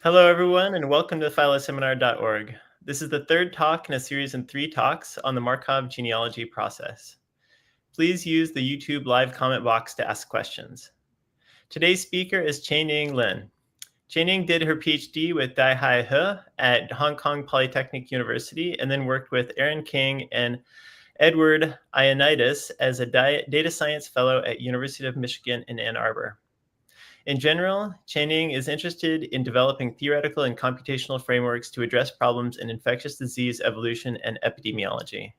Hello, everyone, and welcome to phyloseminar.org. This is the third talk in a series of 3 talks on the Markov genealogy process. Please use the YouTube live comment box to ask questions. Today's speaker is Qianying Lin. Qianying did her PhD with Dai-Hai He at Hong Kong Polytechnic University and then worked with Aaron King and Edward Ioannidis as a data science fellow at University of Michigan in Ann Arbor. In general, Qianying is interested in developing theoretical and computational frameworks to address problems in infectious disease evolution and epidemiology.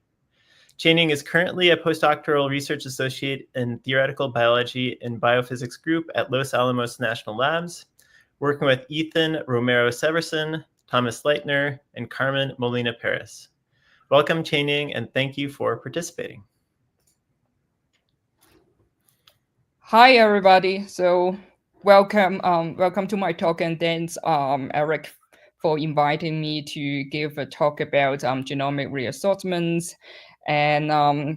Qianying is currently a postdoctoral research associate in theoretical biology and biophysics group at Los Alamos National Labs, working with Ethan Romero Severson, Thomas Leitner, and Carmen Molina Paris. Welcome, Qianying, and thank you for participating. Hi, everybody. So welcome to my talk, and thanks, Eric, for inviting me to give a talk about genomic reassortments. And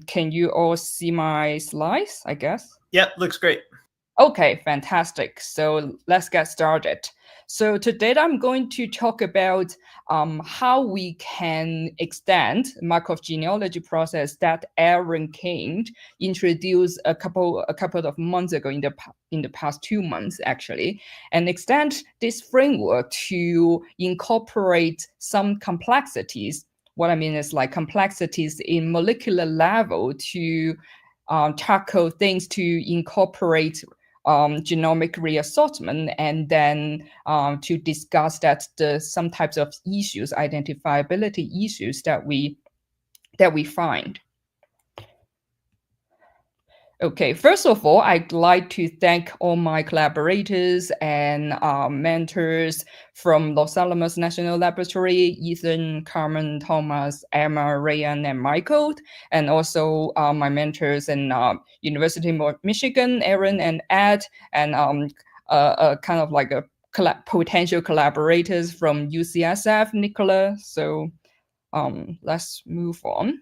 can you all see my slides, I guess? Yep, looks great. Okay, fantastic. So let's get started. So today I'm going to talk about how we can extend Markov genealogy process that Aaron King introduced a couple of months ago in the past 2 months actually, and extend this framework to incorporate some complexities. What I mean is like complexities in molecular level to tackle things to incorporate genomic reassortment, and then to discuss some types of issues, identifiability issues that we find. Okay, first of all, I'd like to thank all my collaborators and mentors from Los Alamos National Laboratory, Ethan, Carmen, Thomas, Emma, Ryan, and Michael, and also my mentors in University of Michigan, Aaron and Ed, and kind of like a potential collaborators from UCSF, Nicola. So let's move on.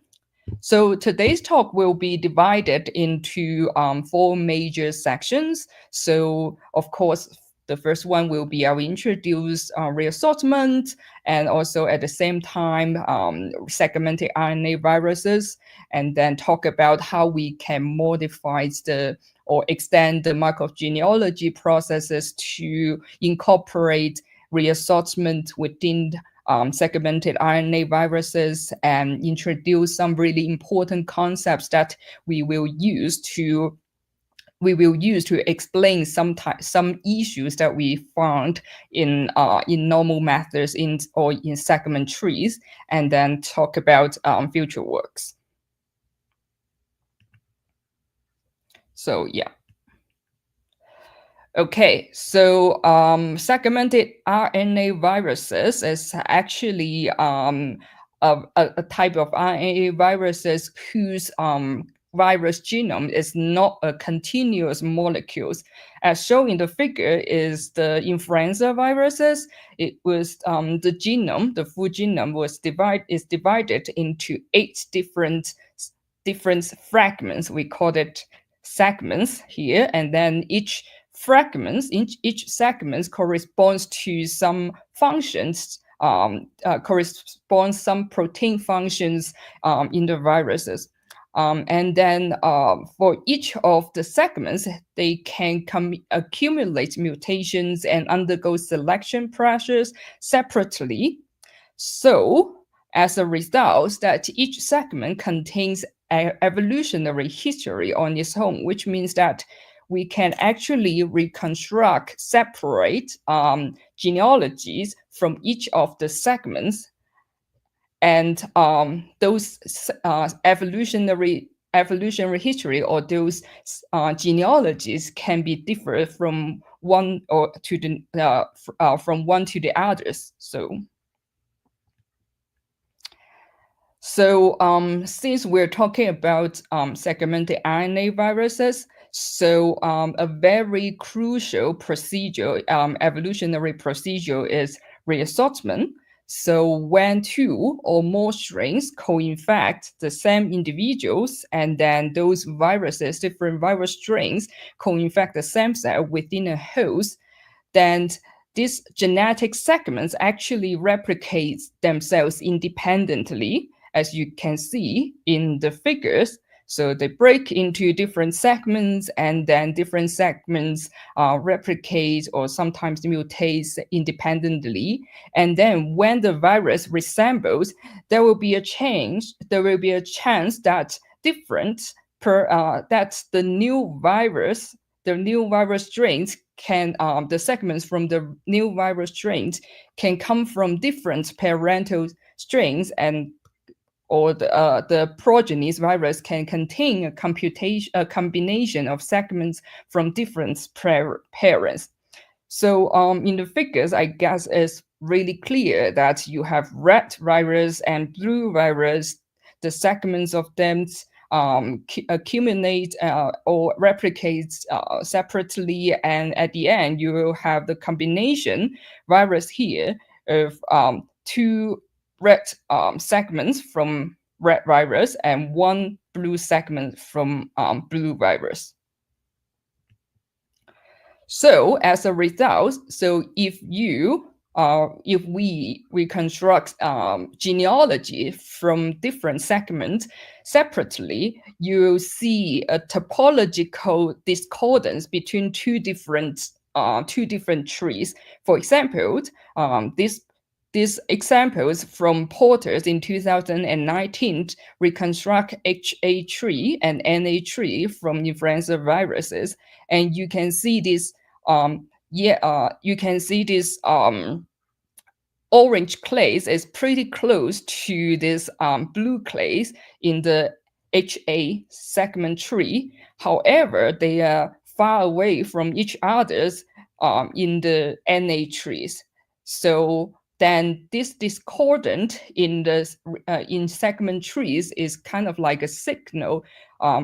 So today's talk will be divided into 4 major sections. So of course, the first one will be I will introduce reassortment, and also at the same time segmented RNA viruses, and then talk about how we can modify or extend the Markov genealogy processes to incorporate reassortment within segmented RNA viruses, and introduce some really important concepts that we will use to explain some issues that we found in normal methods or in segment trees, and then talk about future works. So yeah. Okay, so segmented RNA viruses is actually a type of RNA viruses whose virus genome is not a continuous molecules. As shown in the figure is the influenza viruses. It was the genome, the full genome is divided into 8 different fragments. We call it segments here, and then each segment corresponds to some functions, corresponds some protein functions in the viruses. And then for each of the segments, they can accumulate mutations and undergo selection pressures separately. So as a result, that each segment contains an evolutionary history on its own, which means that we can actually reconstruct separate genealogies from each of the segments. And those evolutionary history, or those genealogies, can be different from one to the others. So since we're talking about segmented RNA viruses, so a very crucial procedure, evolutionary procedure, is reassortment. So when 2 or more strains co-infect the same individuals, and then those viruses, different virus strains, co-infect the same cell within a host, then these genetic segments actually replicate themselves independently, as you can see in the figures. So they break into different segments, and then different segments replicate or sometimes mutate independently. And then when the virus resembles, there will be a change. There will be a chance that that the new virus strains can the segments from the new virus strains can come from different parental strains, and or the progeny's virus can contain a combination of segments from different parents. So in the figures, I guess it's really clear that you have red virus and blue virus. The segments of them accumulate or replicate separately, and at the end you will have the combination virus here of two red segments from red virus and one blue segment from blue virus. So as a result, if we reconstruct genealogy from different segments separately, you see a topological discordance between two different trees. For example, these examples from Porter's in 2019 reconstruct HA tree and NA tree from influenza viruses, and you can see this. Orange clays is pretty close to this blue clays in the HA segment tree. However, they are far away from each other's in the NA trees. So then this discordant in the in segment trees is kind of like a signal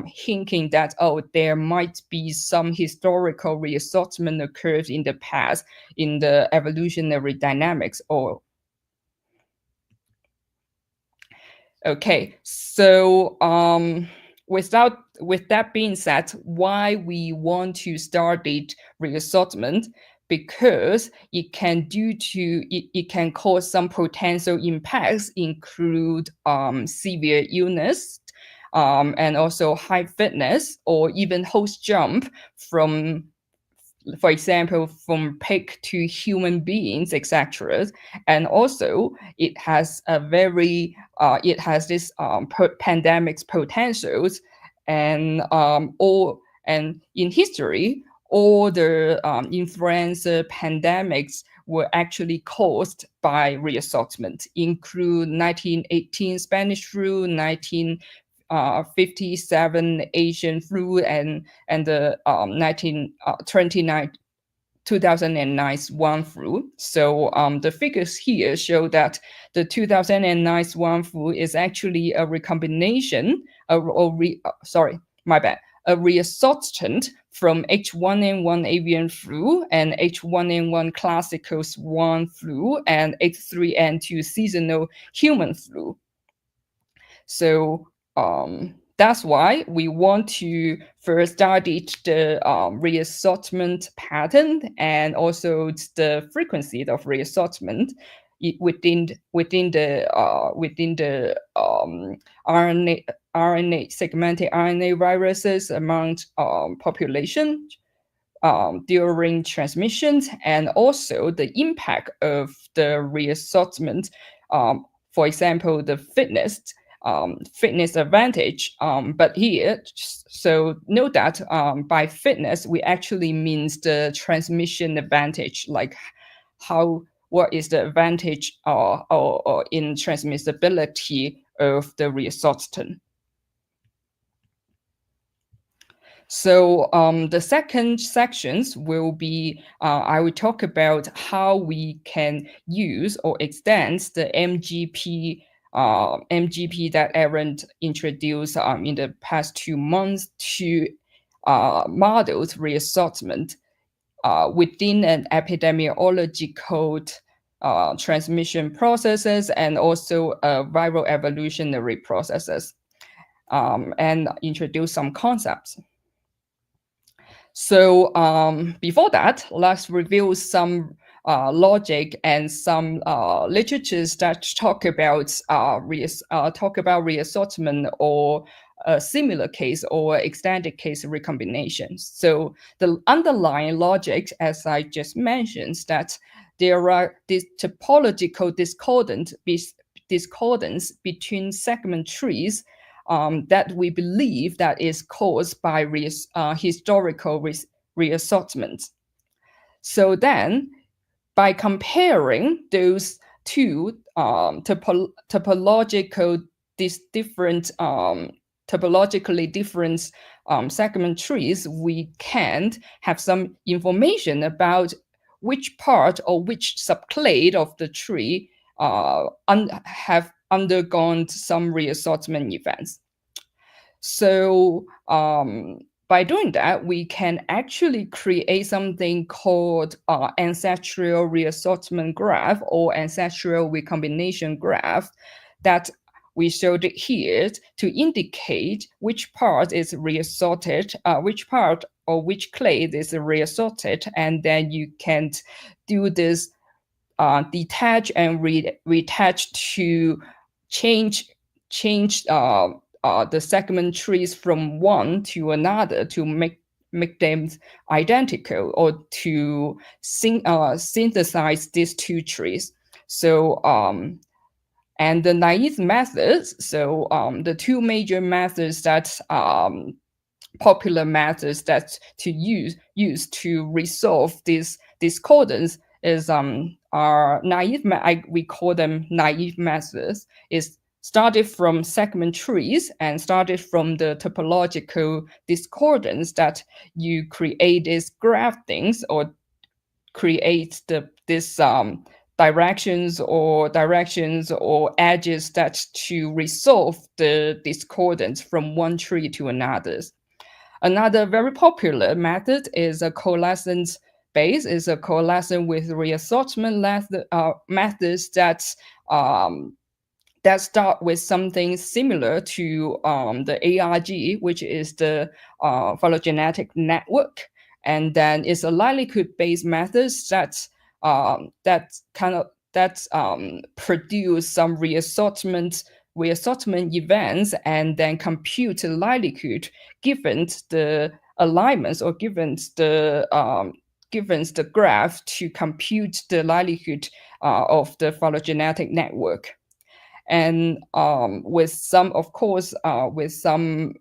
hinting that, oh, there might be some historical reassortment occurred in the past in the evolutionary dynamics. Or okay, so with that being said, why we want to start the reassortment? Because it can cause some potential impacts, include severe illness, and also high fitness, or even host jump from, for example, from pig to human beings, etc. And also it has this pandemics potentials, and in history, all the influenza pandemics were actually caused by reassortment, include 1918 Spanish flu, 1957 Asian flu, and the 2009 swine flu. So the figures here show that the 2009 swine flu is actually a recombination, a reassortant from H1N1 avian flu and H1N1 classical swan flu and H3N2 seasonal human flu. So that's why we want to first study the reassortment pattern and also the frequency of reassortment within the RNA segmented RNA viruses among population during transmissions, and also the impact of the reassortment. For example, the fitness advantage. But here, so note that by fitness, we actually means the transmission advantage, like what is the advantage or in transmissibility of the reassortant. So the second sections will be, I will talk about how we can use or extend the MGP that Aaron introduced in the past 2 months to models reassortment within an epidemiological transmission processes and also viral evolutionary processes, and introduce some concepts. So before that, let's review some logic and some literatures that talk about reassortment or a similar case or extended case recombination. So the underlying logic, as I just mentioned, that there are this topological discordance between segment trees that we believe that is caused by historical reassortment. So then, by comparing those two topologically different segment trees, we can have some information about which part or which subclade of the tree have undergone some reassortment events. So by doing that, we can actually create something called ancestral reassortment graph or ancestral recombination graph that we showed here to indicate which part is reassorted, which part or which clade is reassorted, and then you can do this detach and retach to change the segment trees from one to another to make them identical or to synthesize these two trees. So and the naive methods, so the two major methods that popular methods that to use to resolve this discordance is our naive we call them naive methods, is started from segment trees and started from the topological discordance that you create these graph things or create this directions or edges that to resolve the discordance from one tree to another. Another very popular method is a coalescence base, is a coalescence with reassortment methods that start with something similar to the ARG, which is the phylogenetic network, and then it's a likelihood-based methods that produce some reassortment events and then compute the likelihood given the alignments or given the graph to compute the likelihood of the phylogenetic network. And with some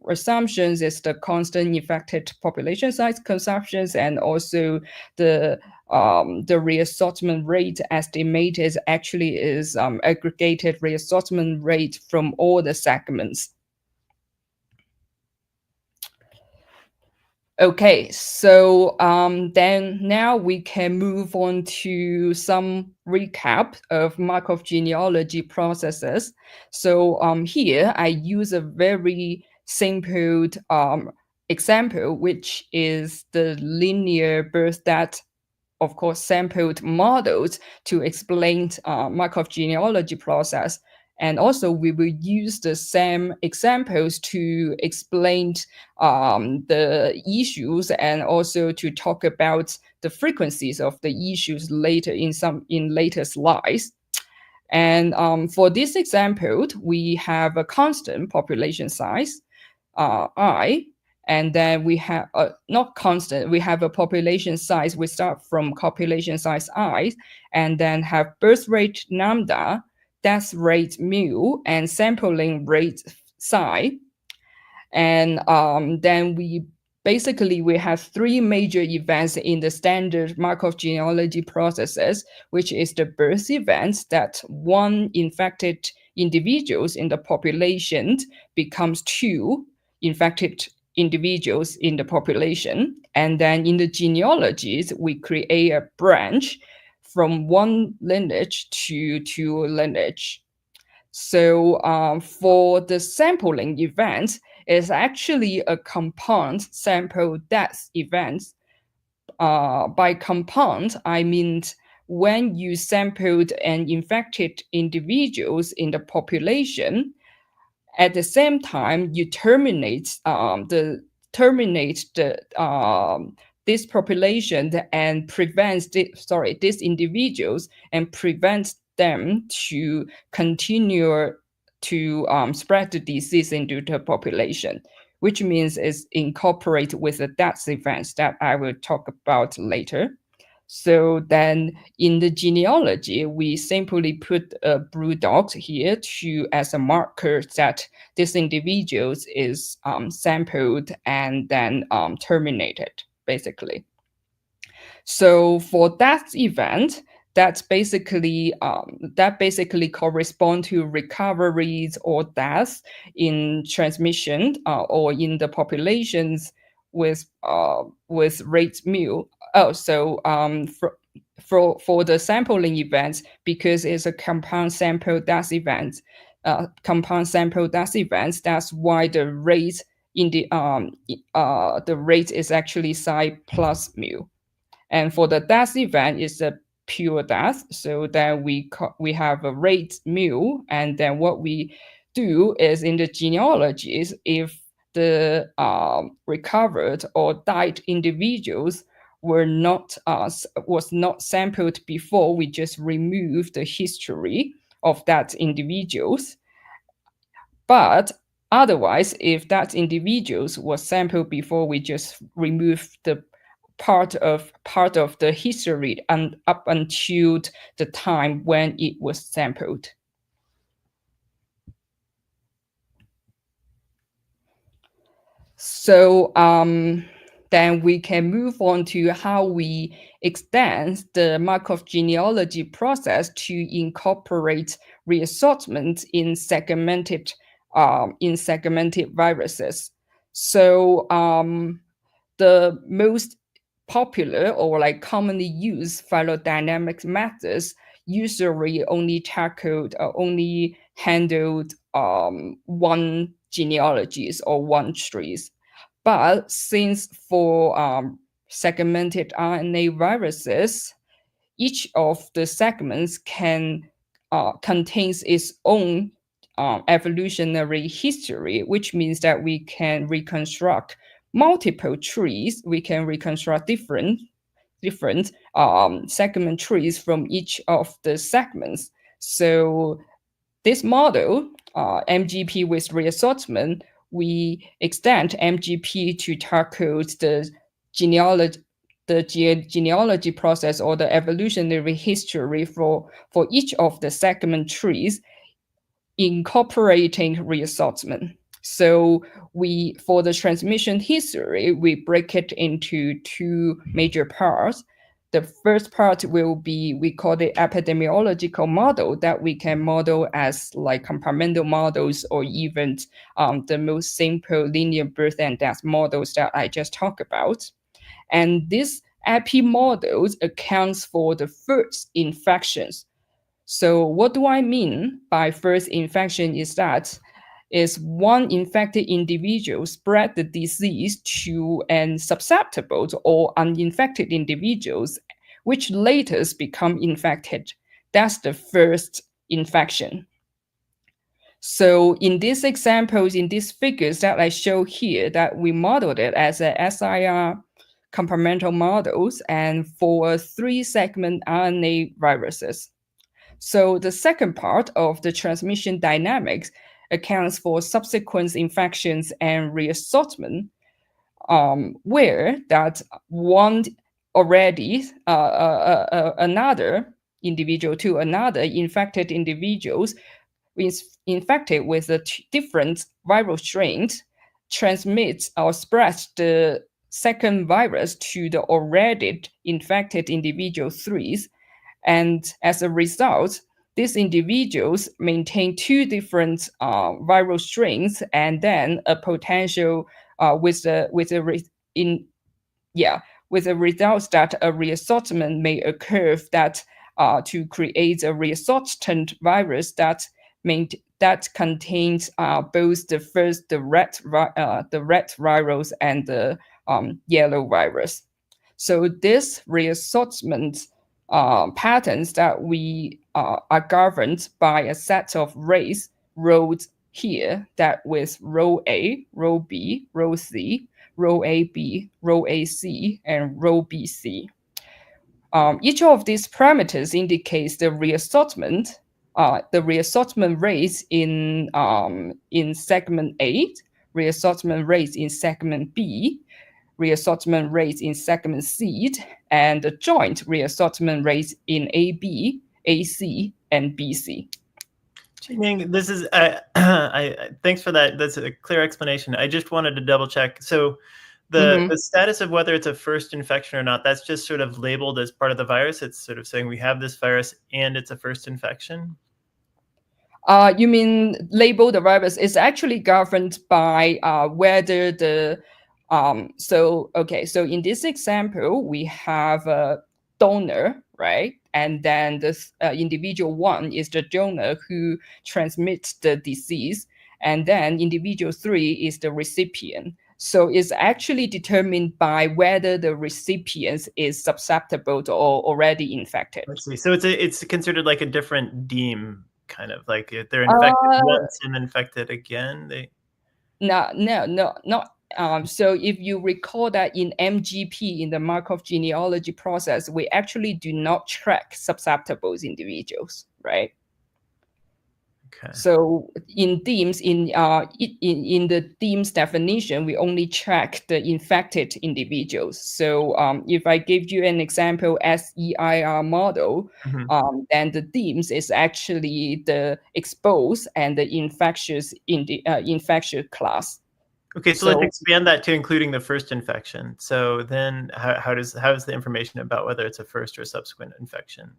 assumptions, it's the constant infected population size consumptions, and also the reassortment rate estimated actually is aggregated reassortment rate from all the segments. Okay, so then now we can move on to some recap of Markov genealogy processes. So here I use a very simple example, which is the linear birth that, of course, sampled models to explain Markov genealogy process. And also we will use the same examples to explain the issues and also to talk about the frequencies of the issues later in later slides. And for this example, we have a constant population size, I, and then we have not constant, we have a population size. We start from population size I, and then have birth rate lambda, death rate mu, and sampling rate psi. And then we have three major events in the standard Markov genealogy processes, which is the birth events that one infected individuals in the population becomes two infected individuals in the population. And then in the genealogies, we create a branch from one lineage to two lineage. So for the sampling event, it's actually a compound sample death event. By compound, I mean when you sampled and infected individuals in the population, at the same time you terminate the this population and prevents these individuals and prevents them to continue to spread the disease into the population, which means it's incorporated with the death events that I will talk about later. So then in the genealogy, we simply put a blue dot here as a marker that this individual is sampled and then terminated, basically. So for that event, that basically correspond to recoveries or deaths in transmission or in the populations with rate mu. Oh, so for the sampling events, because it's a compound sample death event, that's why the rate in the rate is actually psi plus mu. And for the death event, it's a pure death. So then we have a rate mu, and then what we do is in the genealogies, if the recovered or died individuals was not sampled before, we just remove the history of that individuals. But otherwise, if that individuals was sampled before, we just remove the part of the history and up until the time when it was sampled. So then we can move on to how we extend the Markov genealogy process to incorporate reassortment in segmented viruses. So the most popular or like commonly used phylogenetic methods usually only handled one genealogies or one trees. But since for segmented RNA viruses, each of the segments contains its own evolutionary history, which means that we can reconstruct multiple trees. We can reconstruct different segment trees from each of the segments. So this model, MGP with reassortment, we extend MGP to tackle the genealogy process or the evolutionary history for each of the segment trees, incorporating reassortment. So for the transmission history, we break it into two major parts. The first part will be, we call the epidemiological model, that we can model as like compartmental models or even the most simple linear birth and death models that I just talked about. And this epi models accounts for the first infections. So what do I mean by first infection is that is one infected individual spread the disease to an susceptible or uninfected individuals, which later become infected. That's the first infection. So in these examples, in these figures that I show here, that we modeled it as a SIR compartmental models and for 3-segment RNA viruses. So the second part of the transmission dynamics accounts for subsequent infections and reassortment, where that one already another individual to another infected individuals is infected with a different viral strains transmits or spreads the second virus to the already infected individual 3s. And as a result, these individuals maintain two different viral strains, and then a potential with the result that a reassortment may occur that to create a reassortant virus that contains both the red virus and the yellow virus. So this reassortment patterns that we are governed by a set of rows here, that with row A, row B, row C, row AB, row AC, and row BC. Each of these parameters indicates the reassortment rates in segment A, reassortment rates in segment B, reassortment rates in segment C, and the joint reassortment rates in AB, AC, and BC. Qianying, this is thanks for that. That's a clear explanation. I just wanted to double check. So the status of whether it's a first infection or not, that's just sort of labeled as part of the virus. It's sort of saying we have this virus and it's a first infection. You mean label the virus is actually governed by whether the so in this example we have a donor, right? And then this individual 1 is the donor who transmits the disease, and then individual 3 is the recipient. So it's actually determined by whether the recipient is susceptible to or already infected. I see. So it's considered like a different deme, kind of like if they're infected once and infected again. No, not. So if you recall that in MGP, in the Markov genealogy process, we actually do not track susceptible individuals, right? Okay. So in themes, in the themes definition, we only track the infected individuals. So if I give you an example SEIR model, then the themes is actually the exposed and the infectious infectious class. Okay, so let's expand that to including the first infection. So then how is the information about whether it's a first or subsequent infection?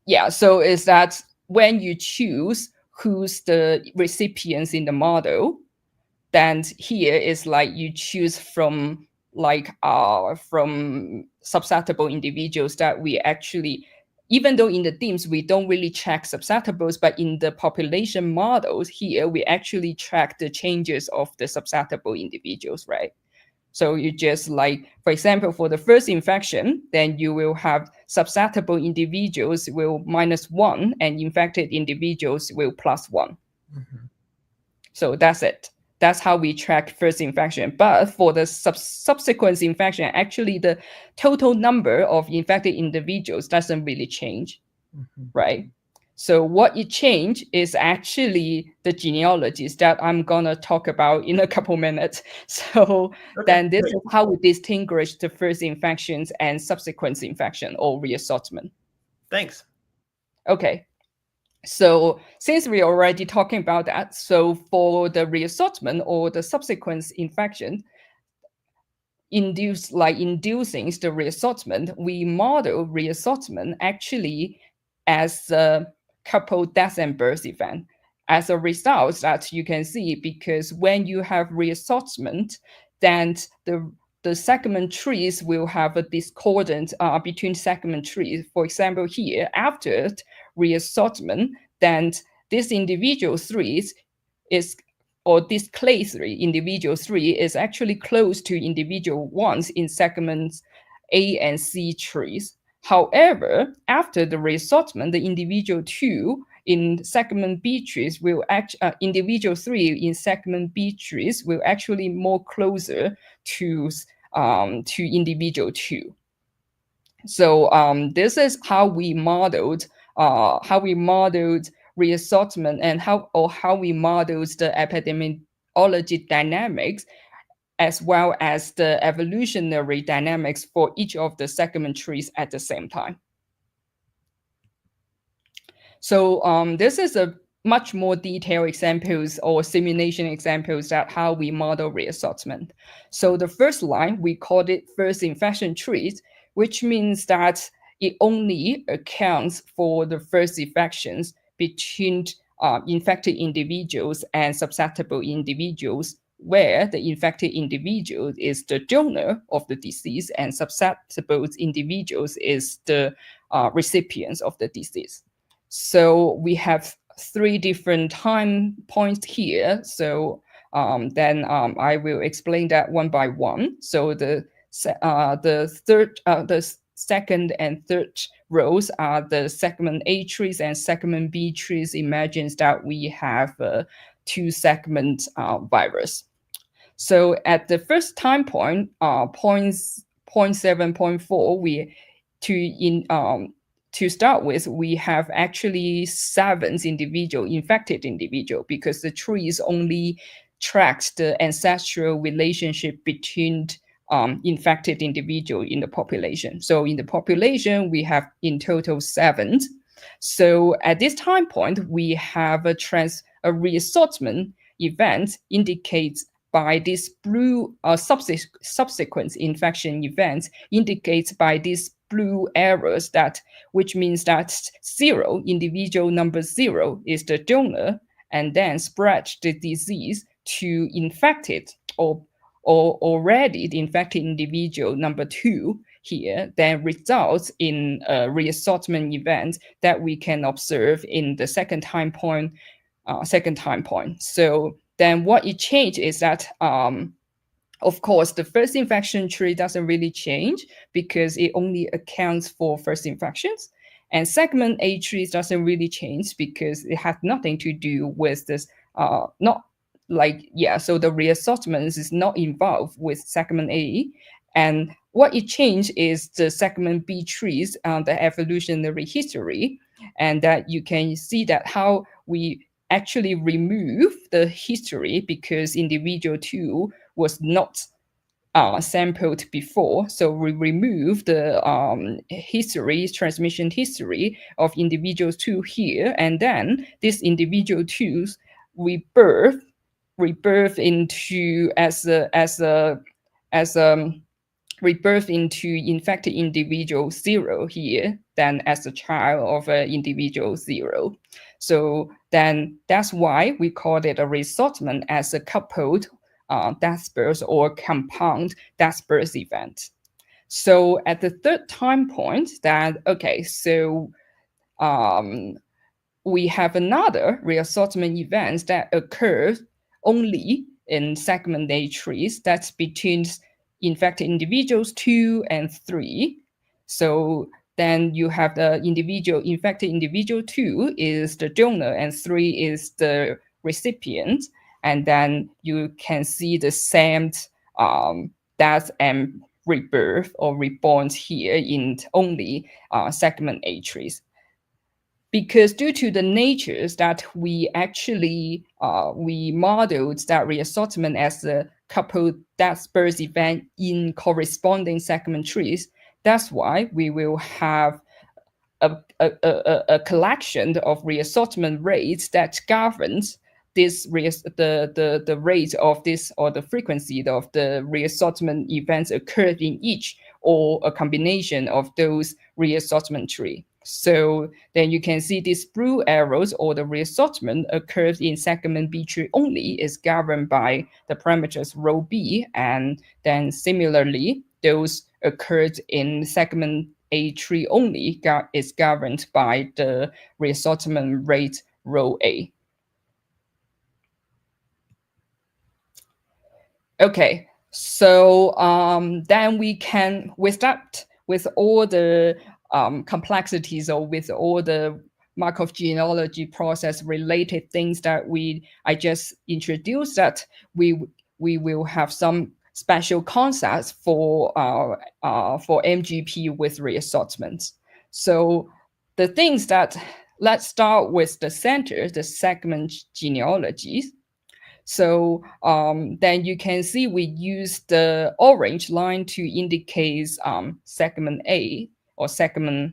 Yeah, so is that when you choose who's the recipients in the model, then here is like you choose from from susceptible individuals that we actually, even though in the themes we don't really track susceptibles, but in the population models here we actually track the changes of the susceptible individuals, right? So you just like, for example, for the first infection, then you will have susceptible individuals will -1 and infected individuals will +1. So that's it. That's how we track first infection. But for the subsequent infection, actually the total number of infected individuals doesn't really change, right? So what it changed is actually the genealogies that I'm gonna talk about in a couple minutes. So then this is how we distinguish the first infections and subsequent infection or reassortment. Thanks. Okay. So since we're already talking about that, so for the reassortment or the subsequent infection, inducing the reassortment, we model reassortment actually as a couple death and birth event. As a result, that you can see, because when you have reassortment, then the segment trees will have a discordant between segment trees. For example, here, after reassortment, then this individual 3 is, or this clade 3, individual 3, is actually close to individual 1s in segments A and C trees. However, after the reassortment, the individual 2 in segment B trees will individual 3 in segment B trees will actually more closer to individual 2. So this is how we modeled reassortment and how we modeled the epidemiology dynamics, as well as the evolutionary dynamics for each of the segment trees at the same time. So this is a much more detailed examples or simulation examples that how we model reassortment. So the first line, we called it first infection trees, which means that it only accounts for the first infections between infected individuals and susceptible individuals, where the infected individual is the donor of the disease and susceptible individuals is the recipients of the disease. So we have 3 different time points here. So then I will explain that one by one. So the second and third rows are the segment A trees and segment B trees. Imagines that we have 2 segment virus. So at the first time point, 0.7, 0.4, to start with, we have actually 7 infected individual, because the trees only tracks the ancestral relationship between infected individual in the population. So in the population, we have in total 7. So at this time point, we have a reassortment event indicates by this blue subsequent infection events indicates by these blue arrows, that which means that 0, individual number 0 is the donor, and then spread the disease to infected or already the infected individual number 2 here, then results in a reassortment event that we can observe in the second time point. So then what it changed is that, of course, the first infection tree doesn't really change because it only accounts for first infections. And segment A trees doesn't really change because it had nothing to do with this, so the reassortment is not involved with segment A. And what it changed is the segment B trees, the evolutionary history, and that you can see that how we actually remove the history because individual 2 was not sampled before. So we remove the transmission history of individuals 2 here, and then this individual 2's rebirth into rebirth into infected individual 0 here, then as a child of individual 0. So then that's why we call it a reassortment as a coupled death birth or compound death birth event. So at the third time point, we have another reassortment event that occurs only in segment A trees, that's between infected individuals 2 and 3. So then you have the infected individual 2 is the donor and 3 is the recipient. And then you can see the same death and rebirth or reborn here in only segment A trees. Because due to the natures that we actually we modeled that reassortment as a coupled death birth event in corresponding segment trees, that's why we will have a collection of reassortment rates that governs this the rate of this or the frequency of the reassortment events occurred in each or a combination of those reassortment tree. So then you can see these blue arrows or the reassortment occurs in segment B tree only is governed by the parameters rho B, and then similarly those occurred in segment A tree only is governed by the reassortment rate rho A. Okay, so then we can, with all the complexities or with all the Markov genealogy process related things that I just introduced, that we will have some special concepts for MGP with reassortment. So the things that, let's start with the center, the segment genealogies. So then you can see we use the orange line to indicate segment A or segment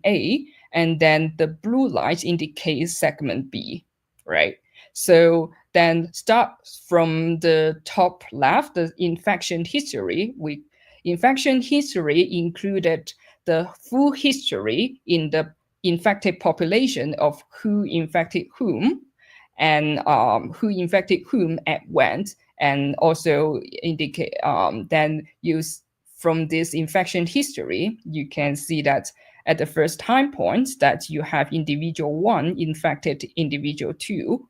A, and then the blue light indicates segment B, right? So then start from the top left, the infection history. Infection history included the full history in the infected population of who infected whom, and who infected whom at when, and also indicate then use from this infection history, you can see that at the first time point that you have individual 1 infected individual 2.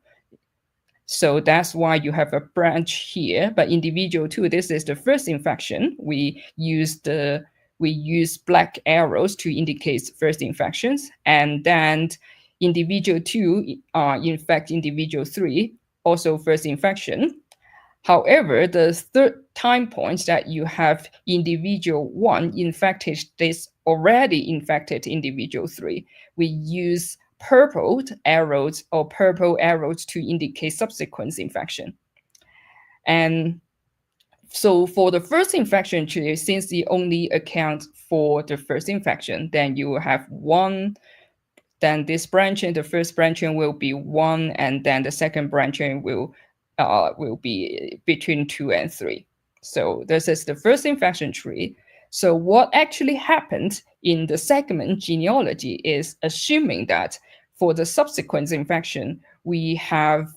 So that's why you have a branch here, but individual 2, this is the first infection. We use black arrows to indicate first infections, and then individual 2 infect individual 3, also first infection. However, the third time point that you have individual 1 infected this already infected individual 3, we use purple arrows to indicate subsequent infection. And so for the first infection tree, since it only accounts for the first infection, then you will have 1, then this branching, the first branching will be 1, and then the second branching will be between 2 and 3. So this is the first infection tree. So what actually happened in the segment genealogy is assuming that for the subsequent infection, we have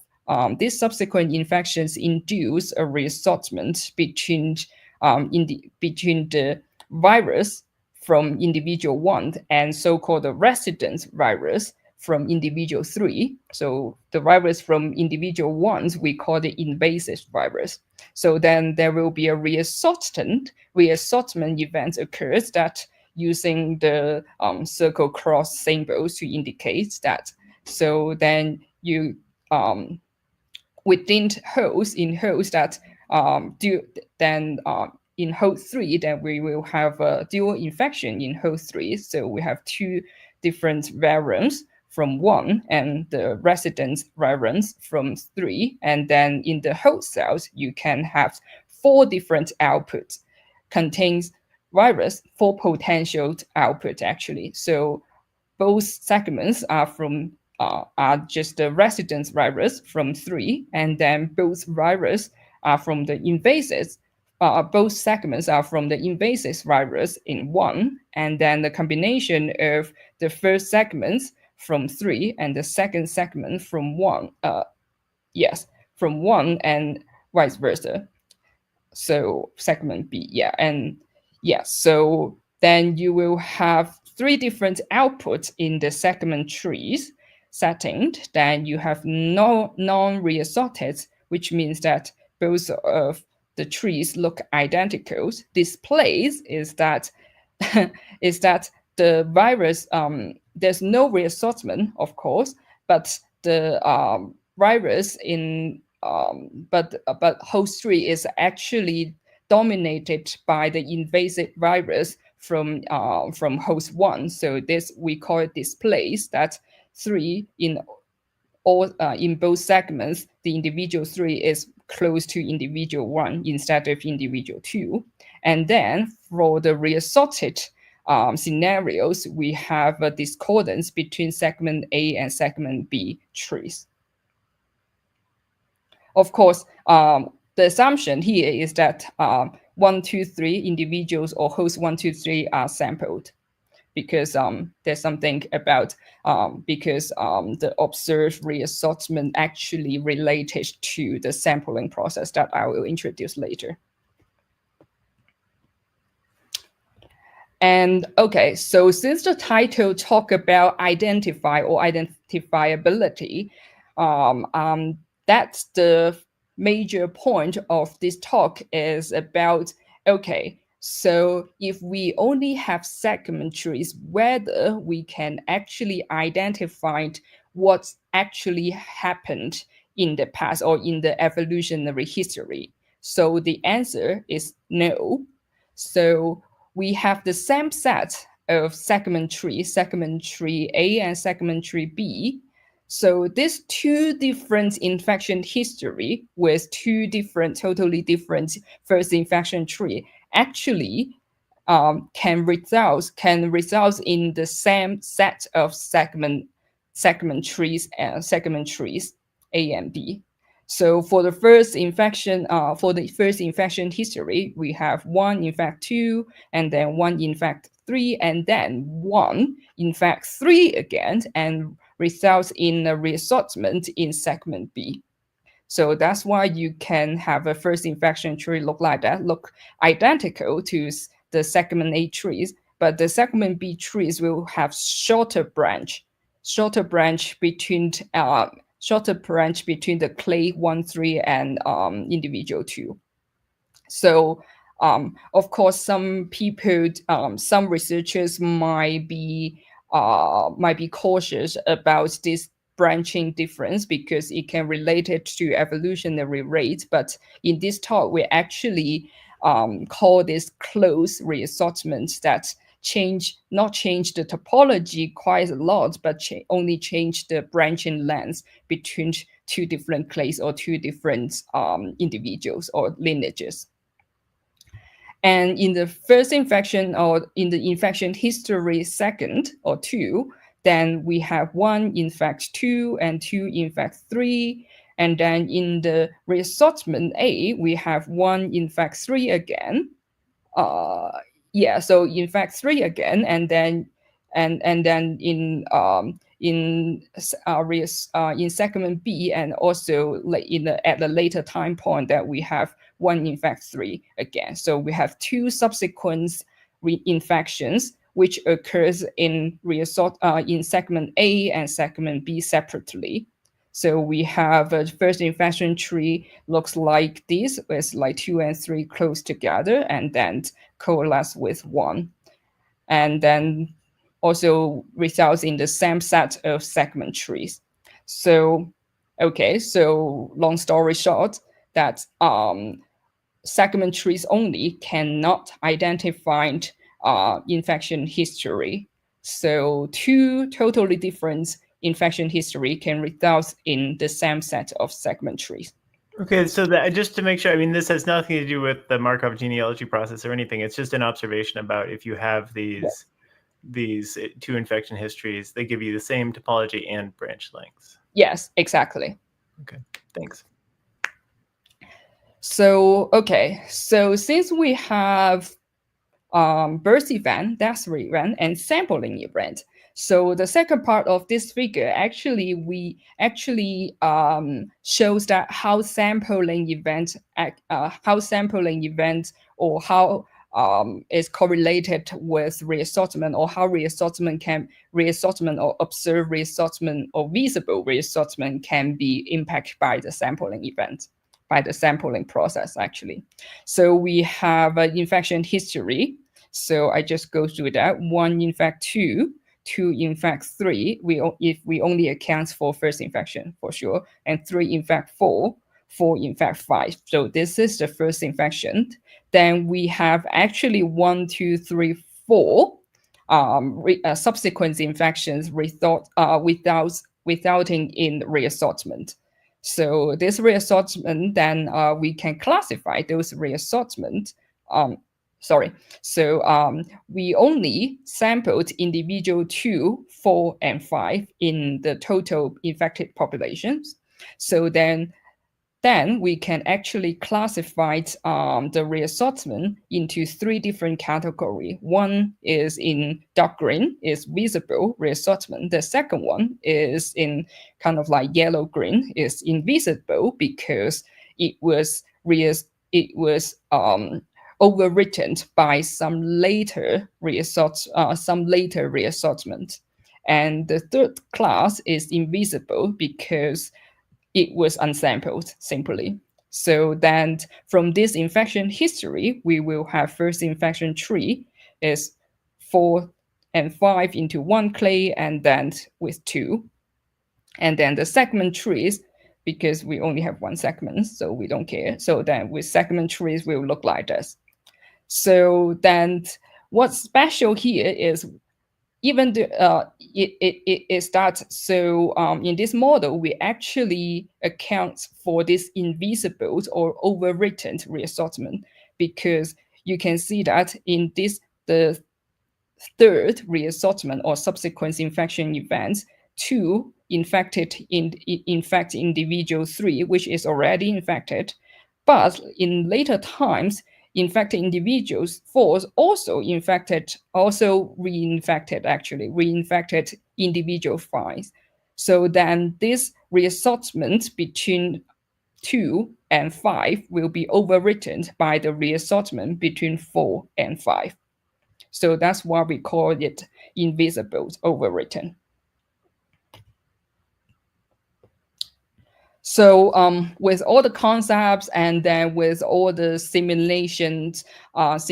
these subsequent infections induce a reassortment between the virus from individual 1 and so-called the resident virus from individual 3. So the virus from individual 1, we call the invasive virus. So then there will be a reassortment event occurs that using the circle cross symbols to indicate that. So then you within hosts that in host 3, then we will have a dual infection in host 3. So we have 2 different variants from 1 and the resident variants from 3. And then in the host cells, you can have 4 different outputs, contains virus, 4 potential output actually. So both segments are from are just the resident virus from 3, and then both virus are from the invasive. Both segments are from the invasive virus in 1, and then the combination of the first segments from 3 and the second segment from 1. From 1 and vice versa. So segment B, so then you will have 3 different outputs in the segment trees setting. Then you have non-reassorted, which means that both of the trees look identical. Displays is that the virus, there's no reassortment, of course, but the virus in but host 3 is actually dominated by the invasive virus from host 1. So this we call it displays that 3 in both segments, the individual 3 is close to individual 1 instead of individual 2. And then for the reassorted scenarios, we have a discordance between segment A and segment B trees. Of course, the assumption here is that 1, 2, 3 individuals or host 1, 2, 3 are sampled, because there's something about because the observed reassortment actually related to the sampling process that I will introduce later. And okay, so since the title talk about identify or identifiability, that's the major point of this talk is about, okay, so if we only have segment trees, whether we can actually identify what actually happened in the past or in the evolutionary history. So the answer is no. So we have the same set of segment tree A and segment tree B. So these 2 different infection history with 2 totally different first infection tree actually can result in the same set of segment trees A and B. So for the first infection history, we have 1 infect 2, and then 1 infect 3, and then 1 infect 3 again, and results in a reassortment in segment B. So that's why you can have a first infection tree look like that, look identical to the segment A trees, but the segment B trees will have shorter branch between the clade 1, 3 and individual 2. So of course, some people, some researchers might be cautious about this branching difference because it can relate it to evolutionary rates. But in this talk, we actually call this close reassortment that not change the topology quite a lot, but only change the branching length between two different clades or two different individuals or lineages. And in the first infection or in the infection history second or two, then we have 1 infect 2 and 2 infect 3. And then in the reassortment A, we have 1 infect 3 again. So infect 3 again, and then in segment B, and also at the later time point that we have 1 infect 3 again. So we have 2 subsequent reinfections which occurs in segment A and segment B separately. So we have a first infection tree looks like this, with like 2 and 3 close together and then coalesce with 1. And then also results in the same set of segment trees. So, okay, so long story short, that segment trees only cannot identify infection history. So 2 totally different infection history can result in the same set of segment trees. Okay, so just to make sure, I mean, this has nothing to do with the Markov genealogy process or anything. It's just an observation about if you have these 2 infection histories, they give you the same topology and branch lengths. Yes, exactly. Okay, thanks. So, okay, so since we have birth event, death event, and sampling event, so the second part of this figure actually shows that how sampling event or how is correlated with reassortment, or how reassortment or observed reassortment or visible reassortment can be impacted by the sampling event, by the sampling process actually. So we have an infection history. So I just go through that. 1 infect 2, 2 infect 3, if we only account for first infection for sure, and 3 infect 4, 4 infect 5. So this is the first infection. Then we have actually 1, 2, 3, 4 subsequent infections resulting in reassortment. So this reassortment, then we can classify those reassortment. We only sampled individual 2, 4, and 5 in the total infected populations. So then we can actually classify the reassortment into 3 different categories. One is in dark green, is visible reassortment. The second one is in kind of like yellow-green, is invisible because it was overwritten by some later reassortment. And the third class is invisible because it was unsampled simply. So then from this infection history, we will have first infection tree is 4 and 5 into 1 clade, and then with 2. And then the segment trees, because we only have 1 segment, so we don't care. So then with segment trees will look like this. So then what's special here is even is that so in this model, we actually account for this invisible or overwritten reassortment, because you can see that in the third reassortment or subsequent infection events, 2 infect individual 3, which is already infected. But in later times, infected individuals 4 also reinfected individual 5. So then this reassortment between 2 and 5 will be overwritten by the reassortment between 4 and 5. So that's why we call it invisible overwritten. So with all the concepts and then with all the simulations that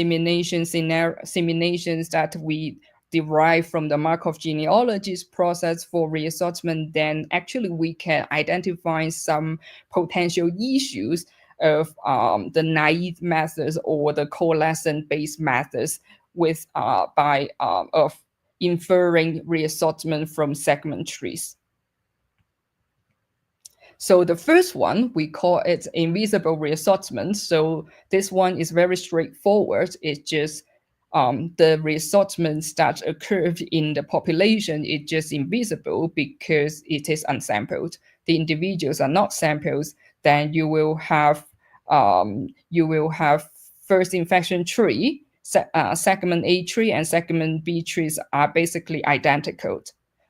we derived from the Markov genealogy process for reassortment, then actually we can identify some potential issues of the naive methods or the coalescent-based methods with of inferring reassortment from segment trees. So the first one, we call it invisible reassortment. So this one is very straightforward. It's just the reassortments that occurred in the population is just invisible because it is unsampled. The individuals are not samples. Then you will have first infection tree, segment A tree and segment B trees are basically identical.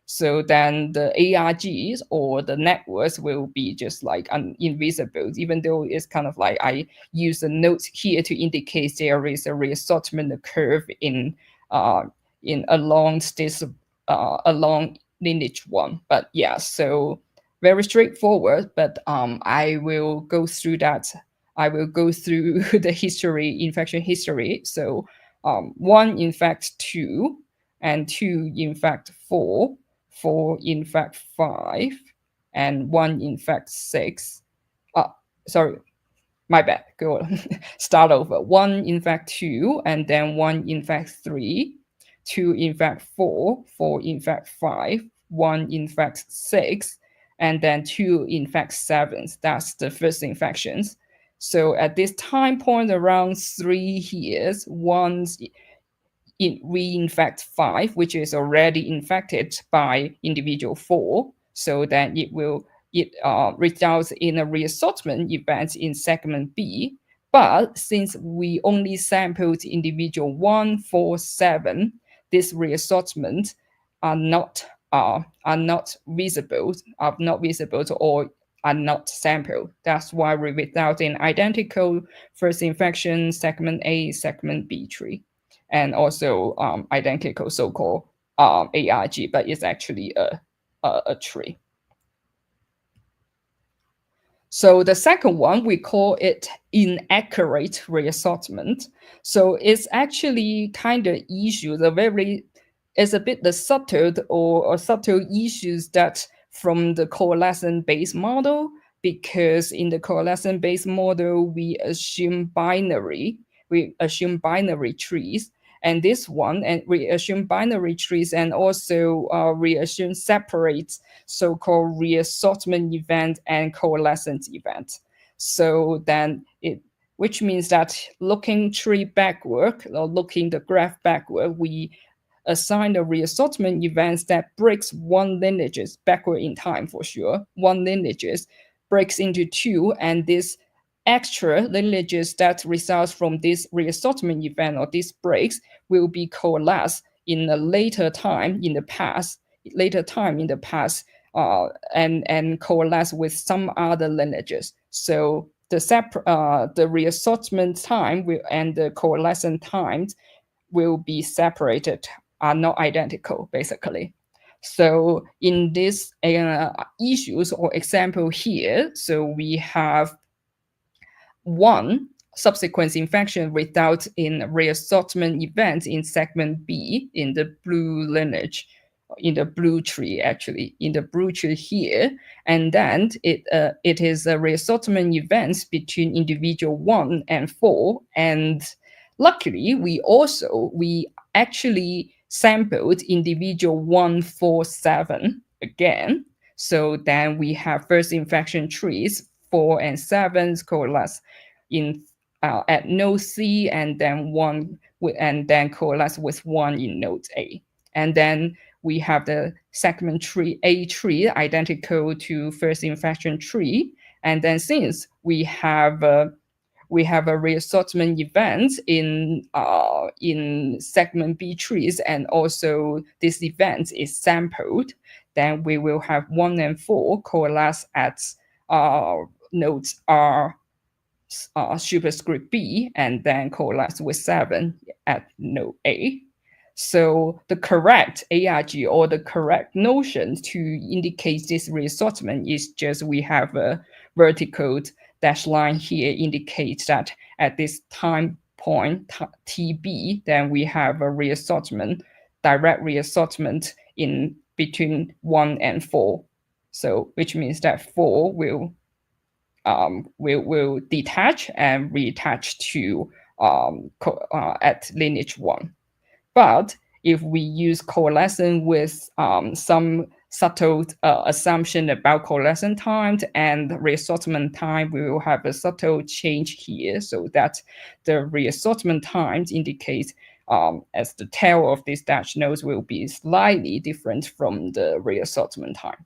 So then the ARGs or the networks will be just like invisible, even though it's kind of like I use a note here to indicate there is a reassortment curve in along this along lineage one. But yeah, so very straightforward. But I will go through that. I will go through the history, infection history. So 1 infect 2, and 2 infect 4. 4 infect 5, and 1 infect 6. Sorry, my bad. Go on. Start over. 1 infect 2, and then 1 infect 3. 2 infect 4. 4 infect 5. 1 infect 6, and then 2 infect 7. That's the first infections. So at this time point, around 3 years, one's reinfect 5, which is already infected by individual 4. So then it results in a reassortment event in segment B. But since we only sampled individual 1, 4, 7, this reassortment are not visible, or are not sampled. That's why we result in identical first infection, segment A, segment B tree, and also identical so-called ARG, but it's actually a tree. So the second one, we call it inaccurate reassortment. So it's actually kind of issues, it's a bit the subtle issues that from the coalescent-based model, because in the coalescent-based model, we assume binary trees. And this one, and we assume binary trees, and also we assume separate so-called reassortment event and coalescence event. So then which means that looking tree backward, or looking the graph backward, we assign the reassortment events that breaks one lineages backward in time for sure. One lineages breaks into 2, and this extra lineages that results from this reassortment event or these breaks will be coalesced in a later time in the past, and coalesce with some other lineages. So the reassortment time and the coalescent times will be separated, are not identical, basically. So in this issues or example here, so we have 1 subsequent infection result in reassortment event in segment B in the blue lineage, in the blue tree actually, in the blue tree here, and then it is a reassortment event between individual 1 and 4, and luckily we actually sampled individual 1, 4, 7 again. So then we have first infection trees 4 and 7 coalesce in at node C, and then coalesce with 1 in node A. And then we have the segment tree A tree identical to first infection tree. And then since we have a reassortment event in segment B trees, and also this event is sampled, then we will have 1 and 4 coalesce at nodes R superscript B, and then coalesce with 7 at node A. So the correct ARG, or the correct notion to indicate this reassortment, is just we have a vertical dash line here indicates that at this time point TB, then we have a reassortment direct reassortment in between 1 and 4. So which means that 4 will detach and reattach to at lineage 1. But if we use coalescence with some subtle assumption about coalescence time and reassortment time, we will have a subtle change here, so that the reassortment times indicate as the tail of these dash nodes will be slightly different from the reassortment time.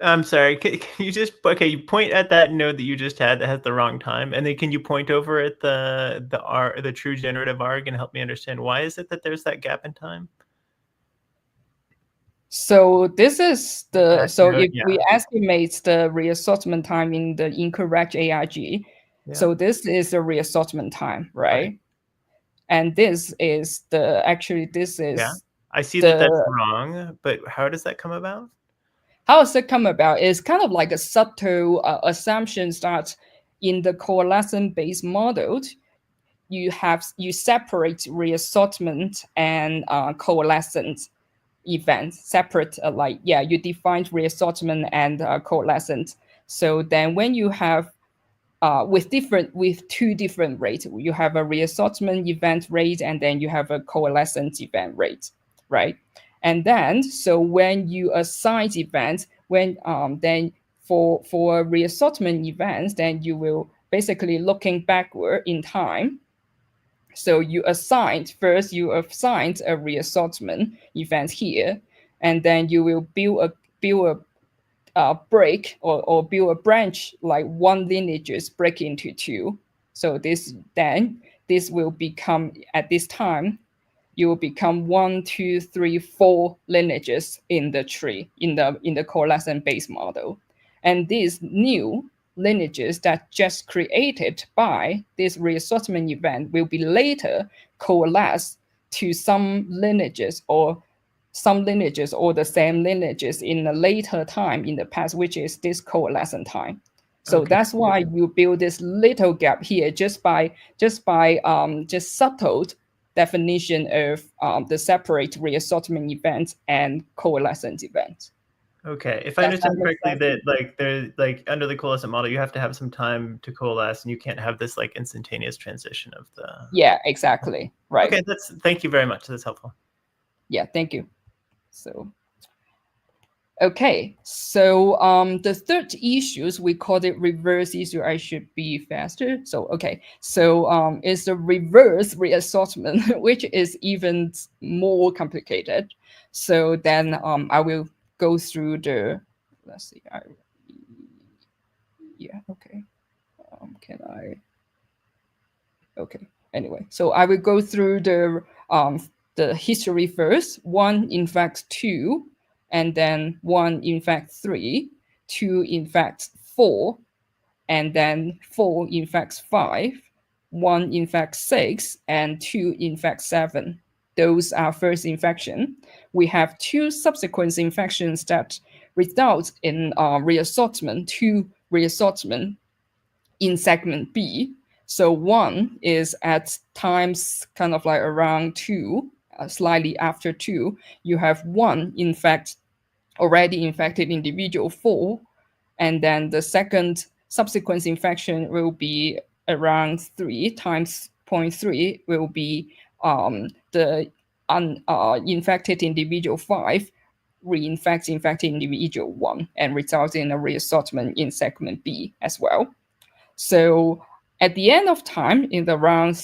I'm sorry. Can you just you point at that node that you just had that has the wrong time, and then can you point over at the true generative arg and help me understand why is it that there's that gap in time? So this is the if yeah. we estimate the reassortment time in the incorrect ARG, Yeah. so this is the reassortment time, right? And this is yeah. I see that that's wrong, but how does that come about? How does it come about? It's kind of like a subtle assumptions that in the coalescence-based model, you separate reassortment and coalescence events separate. You define reassortment and coalescence. So then when you have with two different rates, you have a reassortment event rate and then you have a coalescence event rate, right? And then so when you assign events, when then for reassortment events, then you will basically looking backward in time. So you assigned a reassortment event here, and then you will build a break or build a branch like one lineages break into two. So this will become at this time you will become 1, 2, 3, 4 lineages in the tree in the coalescence based model, and these new lineages that just created by this reassortment event will be later coalesced to some lineages or the same lineages in a later time in the past, which is this coalescent time. So that's why you build this little gap here just by subtle definition of the separate reassortment events and coalescence events. Okay, if I understand correctly, that there's under the coalescent model, you have to have some time to coalesce, and you can't have this instantaneous transition of the. Yeah, exactly. Right. Okay, thank you very much. That's helpful. Yeah, thank you. So. Okay, so the third issues, we call it reverse issue. I should be faster. So, okay, so it's the reverse reassortment, which is even more complicated. So then I will go through the, let's see, okay. Can I? Okay, anyway, so I will go through the history first. 1 in fact 2, and then 1 in fact 3, 2 in fact 4, and then 4 in fact 5, 1 in fact 6, and 2 in fact 7. Those are first infection. We have 2 subsequent infections that result in reassortment, 2 reassortment in segment B. So 1 is at times kind of like around 2, slightly after 2. You have 1 already infected individual 4, and then the second subsequent infection will be around 3 times 0.3 will be the infected individual 5 infected individual 1 and results in a reassortment in segment B as well. So at the end of time, in the round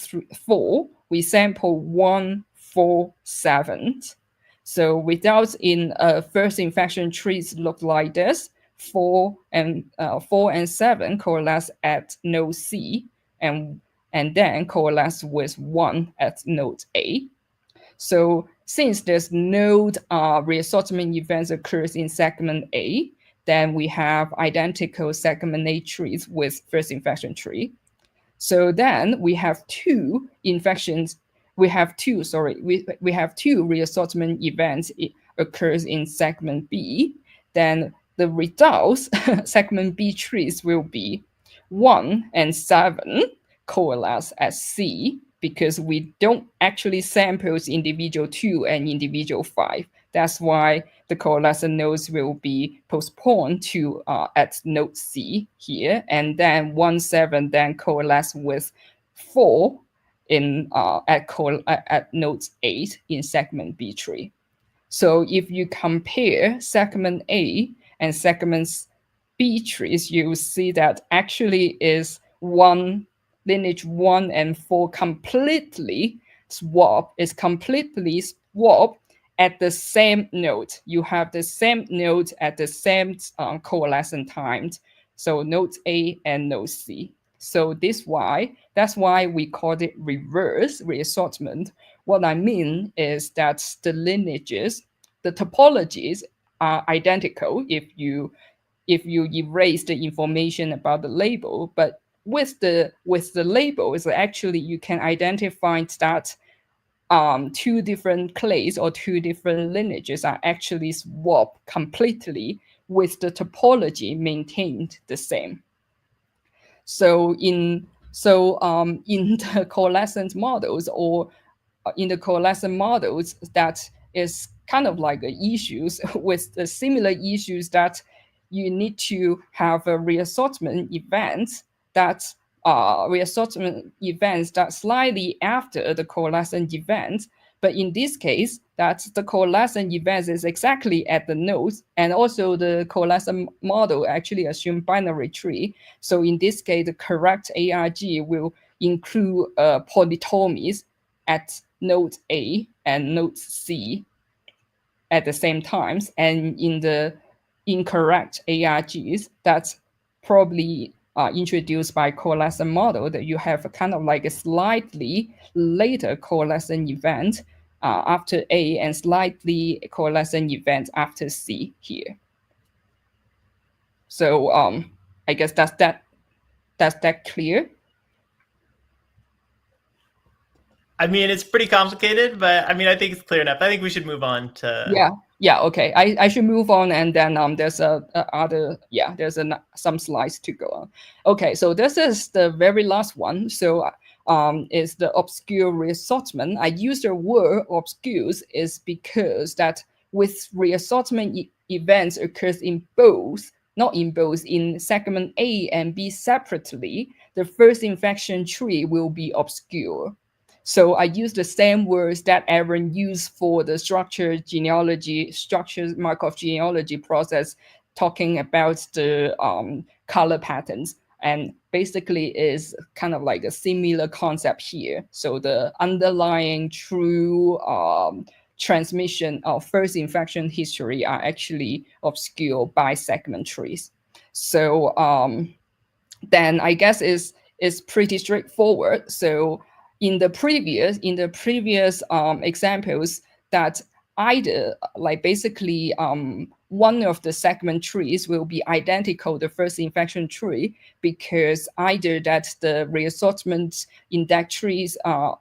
4, we sample 1, 4, 7. So results in first infection trees look like this. 4 and 7 coalesce at node C, and then coalesce with 1 at node A. So since there's no reassortment events occurs in segment A, then we have identical segment A trees with first infection tree. So then we have two infections. We have two reassortment events occurs in segment B. Then the results segment B trees will be 1 and 7 coalesce at C because we don't actually sample individual 2 and individual 5. That's why the coalescent nodes will be postponed to at node C here, and then 1, 7 then coalesce with 4 in at node 8 in segment B tree. So if you compare segment A and segments B trees, you will see that actually is lineage 1 and 4 completely swapped at the same node. You have the same node at the same coalescent times. So node A and node C. So that's why we call it reverse reassortment. What I mean is that the lineages, the topologies are identical if you erase the information about the label, but with the label is actually you can identify that 2 different clades or 2 different lineages are actually swapped completely with the topology maintained the same. So in the coalescent models or in the coalescent models, that is kind of like issues with the similar issues that you need to have a reassortment event that slightly after the coalescent event. But in this case, that the coalescent event is exactly at the nodes, and also the coalescent model actually assume binary tree. So in this case, the correct ARG will include polytomies at node A and node C at the same times, and in the incorrect ARGs, that's probably introduced by coalescent model, that you have a kind of like a slightly later coalescent event after A and slightly coalescent event after C here. So I guess that's that clear. I mean, it's pretty complicated, but I mean, I think it's clear enough. I think we should move on to. Yeah. Okay. I should move on, and then there's some slides to go on. Okay, so this is the very last one. So is the obscure reassortment. I use the word obscure is because that with reassortment events occurs in both, not in both, in segment A and B separately, the first infection tree will be obscure. So I use the same words that Aaron used for the structured Markov genealogy process, talking about the color patterns. And basically is kind of like a similar concept here. So the underlying true transmission of first infection history are actually obscured by segment trees. So then I guess is pretty straightforward. So in the previous examples, that either like basically one of the segment trees will be identical the first infection tree, because either that the reassortment index trees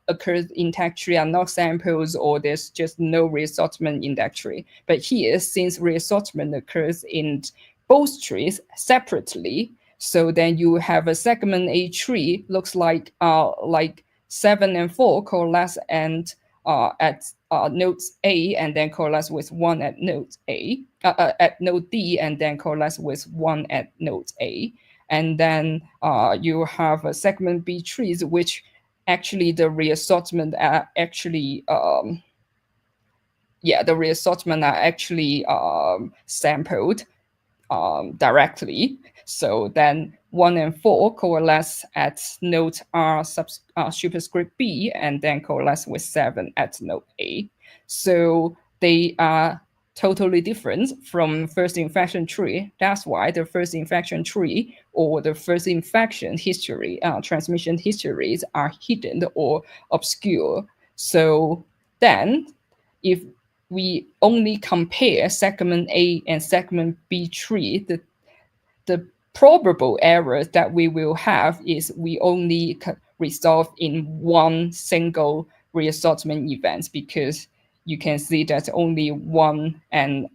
occurs intact tree are not samples, or there's just no reassortment index tree. But here, since reassortment occurs in both trees separately, so then you have a segment A tree looks like 7 and 4 coalesce and at nodes A, and then coalesce with 1 at node A, at node D, and then coalesce with 1 at node A. And then you have a segment B trees, which actually the reassortment are actually sampled directly. So then 1 and 4 coalesce at node R superscript B, and then coalesce with 7 at node A. So they are totally different from first infection tree. That's why the first infection tree or the first infection history, transmission histories are hidden or obscure. So then if we only compare segment A and segment B tree, the probable errors that we will have is we only resolve in one single reassortment event, because you can see that only 1 and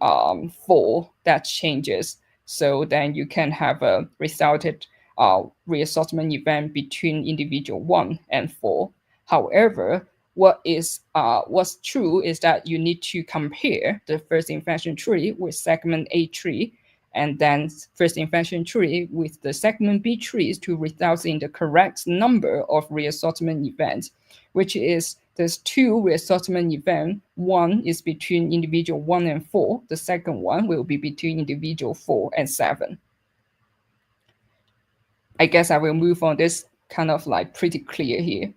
4 that changes. So then you can have a resulted reassortment event between individual 1 and 4. However, what's true is that you need to compare the first infection tree with segment A tree, and then first infection tree with the segment B trees to result in the correct number of reassortment events, which is there's two reassortment events. One is between individual 1 and 4. The second one will be between individual 4 and 7. I guess I will move on. This kind of like pretty clear here.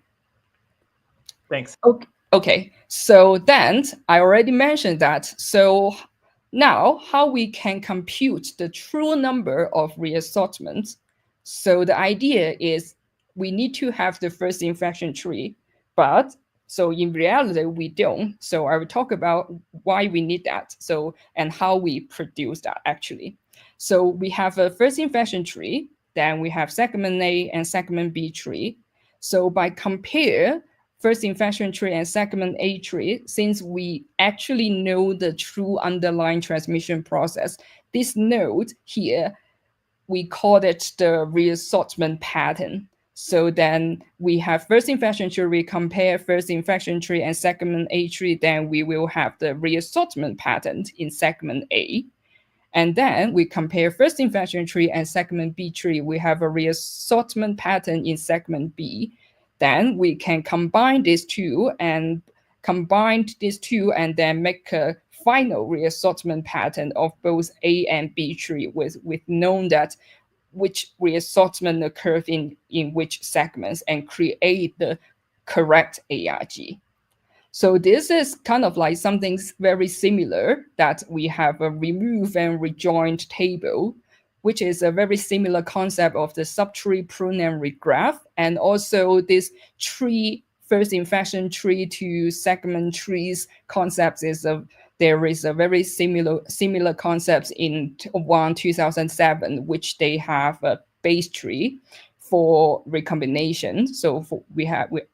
Thanks. Okay, so then I already mentioned that. So now how we can compute the true number of reassortments. So the idea is we need to have the first infection tree, but so in reality, we don't. So I will talk about why we need that. So, and how we produce that actually. So we have a first infection tree, then we have segment A and segment B tree. So by compare first infection tree and segment A tree, since we actually know the true underlying transmission process, this node here, we call it the reassortment pattern. So then we have first infection tree, we compare first infection tree and segment A tree, then we will have the reassortment pattern in segment A. And then we compare first infection tree and segment B tree, we have a reassortment pattern in segment B. Then we can combine these two and then make a final reassortment pattern of both A and B tree with known that which reassortment occurs in which segments and create the correct ARG. So this is kind of like something very similar that we have a remove and rejoined table, which is a very similar concept of the subtree prunary graph. And also this tree, first infection tree to segment trees concepts there is a very similar concepts in 2007, which they have a base tree for recombination. So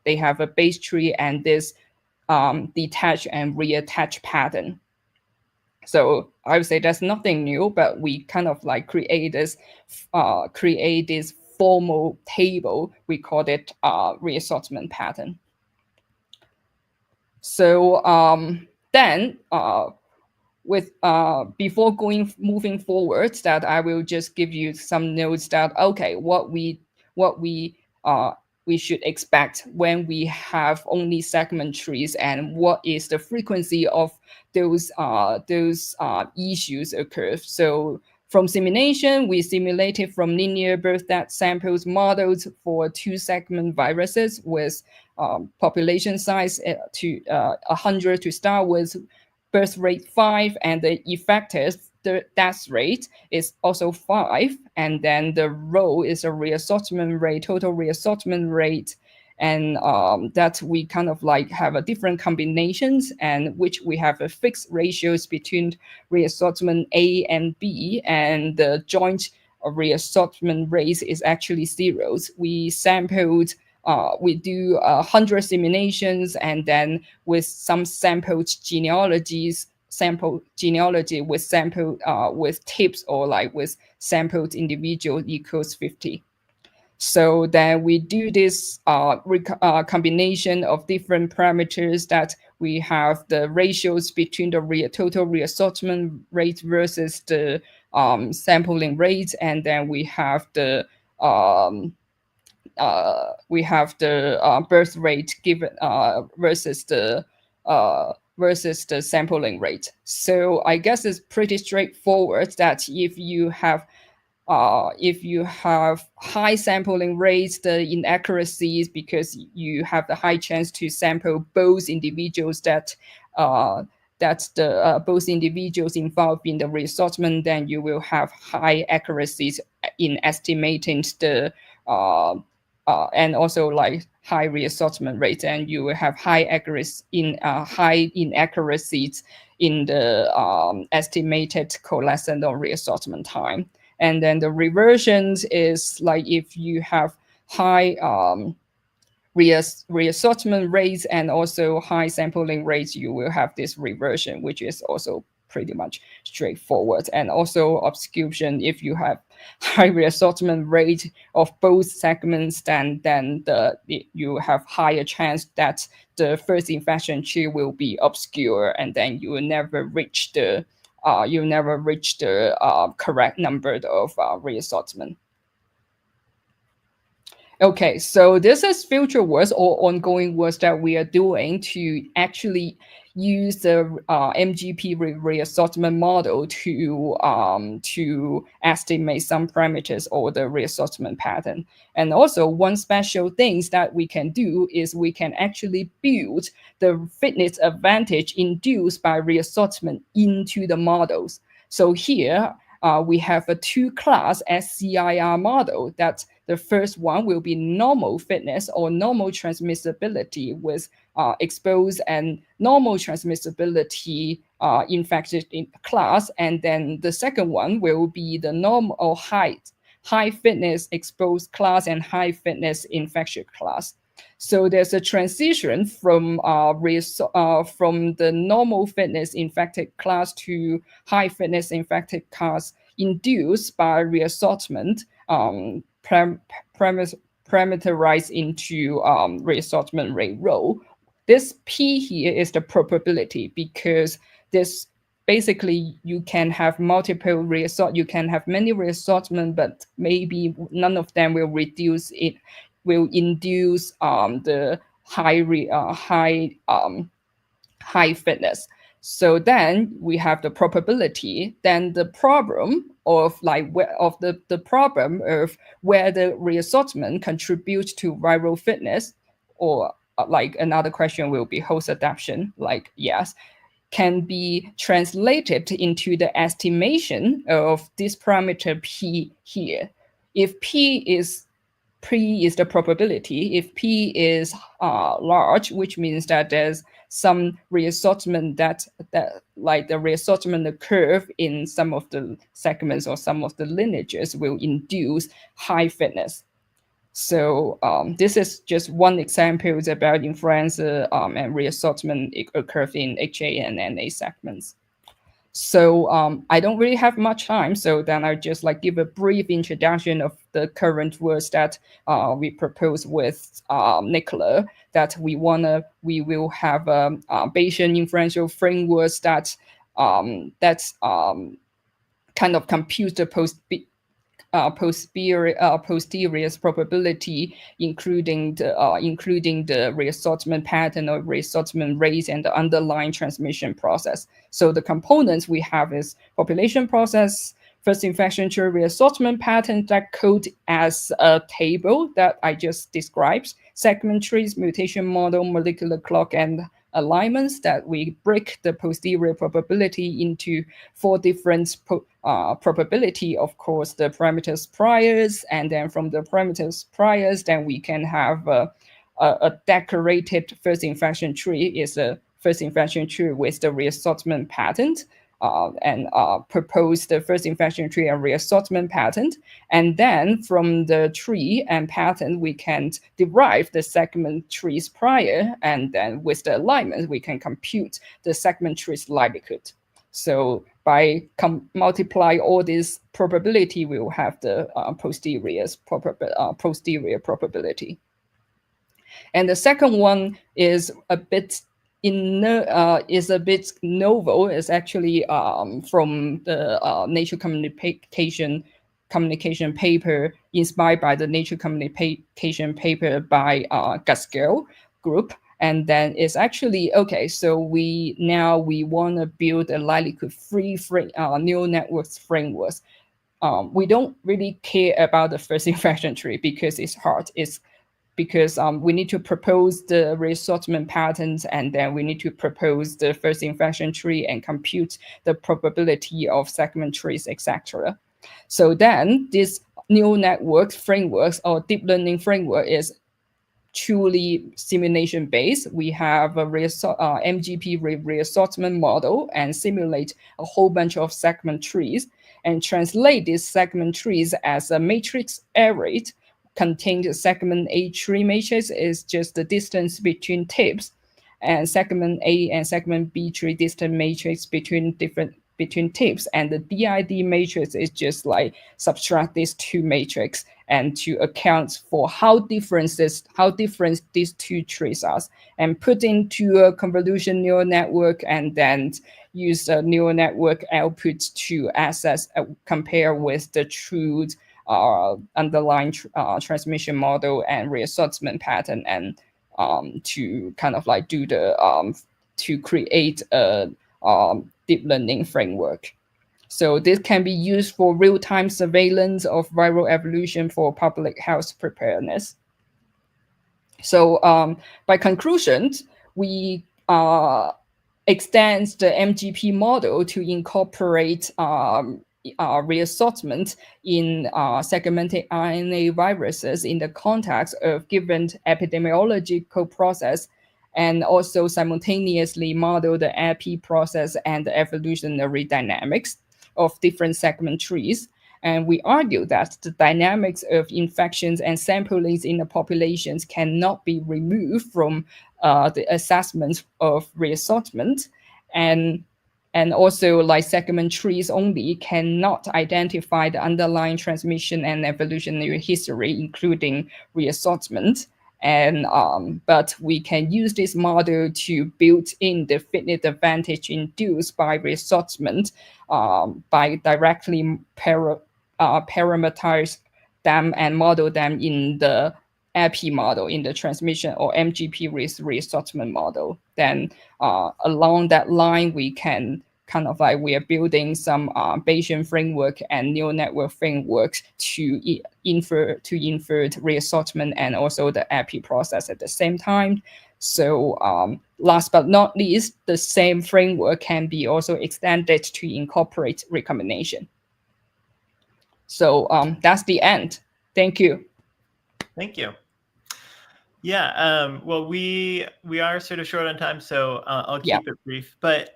they have a base tree and this detach and reattach pattern. So I would say that's nothing new, but we kind of like create this formal table. We call it reassortment pattern. So then before moving forward, that I will just give you some notes that okay, what we should expect when we have only segment trees, and what is the frequency of those issues occur. So from simulation, we simulated from linear birth death samples models for 2 segment viruses with population size to 100 to start with, birth rate 5, and the effective death rate is also 5, and then the rho is a reassortment rate, total reassortment rate, and that we kind of like have a different combinations, and which we have a fixed ratios between reassortment A and B, and the joint reassortment rate is actually zeros. We sampled we do 100 simulations, and then with some sample genealogy with tips, or like with sampled individual equals 50. So then we do this combination of different parameters that we have the ratios between the total reassortment rate versus the sampling rate, and then we have the birth rate given versus the sampling rate. So I guess it's pretty straightforward that if you have high sampling rates, the inaccuracies, because you have the high chance to sample both individuals both individuals involved in the reassortment, then you will have high accuracies in estimating the and also like high reassortment rate, and you will have high inaccuracies in the estimated coalescent or reassortment time. And then the reversions is like if you have high reassortment rates and also high sampling rates, you will have this reversion, which is also pretty much straightforward. And also obscuration, if you have high reassortment rate of both segments, then you have higher chance that the first infection tree will be obscure, and then you will never reach the correct number of reassortment. Okay, so this is future works or ongoing works that we are doing to actually use the MGP reassortment model to estimate some parameters or the reassortment pattern. And also, one special things that we can do is we can actually build the fitness advantage induced by reassortment into the models. So here we have a two-class SCIR model. That the first one will be normal fitness or normal transmissibility with exposed and normal transmissibility infected in class, and then the second one will be the normal or high fitness exposed class and high fitness infectious class. So there's a transition from the normal fitness infected class to high fitness infected class induced by reassortment parameterized into reassortment rate rho. This P here is the probability, because this basically you can have multiple you can have many reassortment, but maybe none of them will induce the high fitness. So then we have the probability. Then the problem of the problem of whether reassortment contributes to viral fitness, or like another question will be host adaptation. Like yes, can be translated into the estimation of this parameter P here. If P is the probability. If P is large, which means that there's some reassortment that like the reassortment curve in some of the segments or some of the lineages will induce high fitness. So this is just one example about inference and reassortment curve in HA and NA segments. So I don't really have much time, so then I just like give a brief introduction of the current works that we propose with Nicola, that we will have Bayesian inferential frameworks that kind of compute the posterior probability, including the reassortment pattern or reassortment rates and the underlying transmission process. So the components we have is population process, first infection tree reassortment pattern that code as a table that I just described, segment trees, mutation model, molecular clock, and alignments that we break the posterior probability into 4 different probability, of course, the parameters priors, and then from the parameters priors, then we can have a decorated first infection tree is a first infection tree with the reassortment pattern, and propose the first infection tree and reassortment pattern. And then from the tree and pattern, we can derive the segment trees prior, and then with the alignment, we can compute the segment trees likelihood. So by multiply all this probability, we will have the posterior probability. And the second one is a bit novel. It's actually from the Nature communication paper, inspired by the Nature communication paper by Gaskell group. And then it's actually, okay, so we want to build a likelihood-free neural networks frameworks. We don't really care about the first infection tree because it's hard. It's because we need to propose the reassortment patterns, and then we need to propose the first infection tree and compute the probability of segment trees, etc. So then this neural network frameworks or deep learning framework is truly simulation based. We have a MGP reassortment model and simulate a whole bunch of segment trees and translate these segment trees as a matrix array. Contained segment A tree matrix is just the distance between tips, and segment A and segment B tree distance matrix between different between tips, and the DID matrix is just like subtract these two matrix and to account for how different these two trees are, and put into a convolution neural network, and then use a neural network output to assess, compare with the true underlying transmission model and reassortment pattern, and to kind of like do the to create a deep learning framework. So this can be used for real-time surveillance of viral evolution for public health preparedness. So by conclusion, we extend the MGP model to incorporate reassortment in segmented RNA viruses in the context of given epidemiological process, and also simultaneously model the epi process and the evolutionary dynamics of different segment trees. And we argue that the dynamics of infections and samplings in the populations cannot be removed from the assessment of reassortment. And also, like, segment trees only cannot identify the underlying transmission and evolutionary history, including reassortment. And but we can use this model to build in the fitness advantage induced by reassortment by directly parameterize them and model them in the epi model, in the transmission or MGP reassortment model. Then along that line, we can kind of like, we are building some Bayesian framework and neural network frameworks to infer reassortment and also the epi process at the same time. So last but not least, the same framework can be also extended to incorporate recombination. So that's the end. Thank you. Thank you. Yeah, well, we are sort of short on time, so I'll keep it brief. But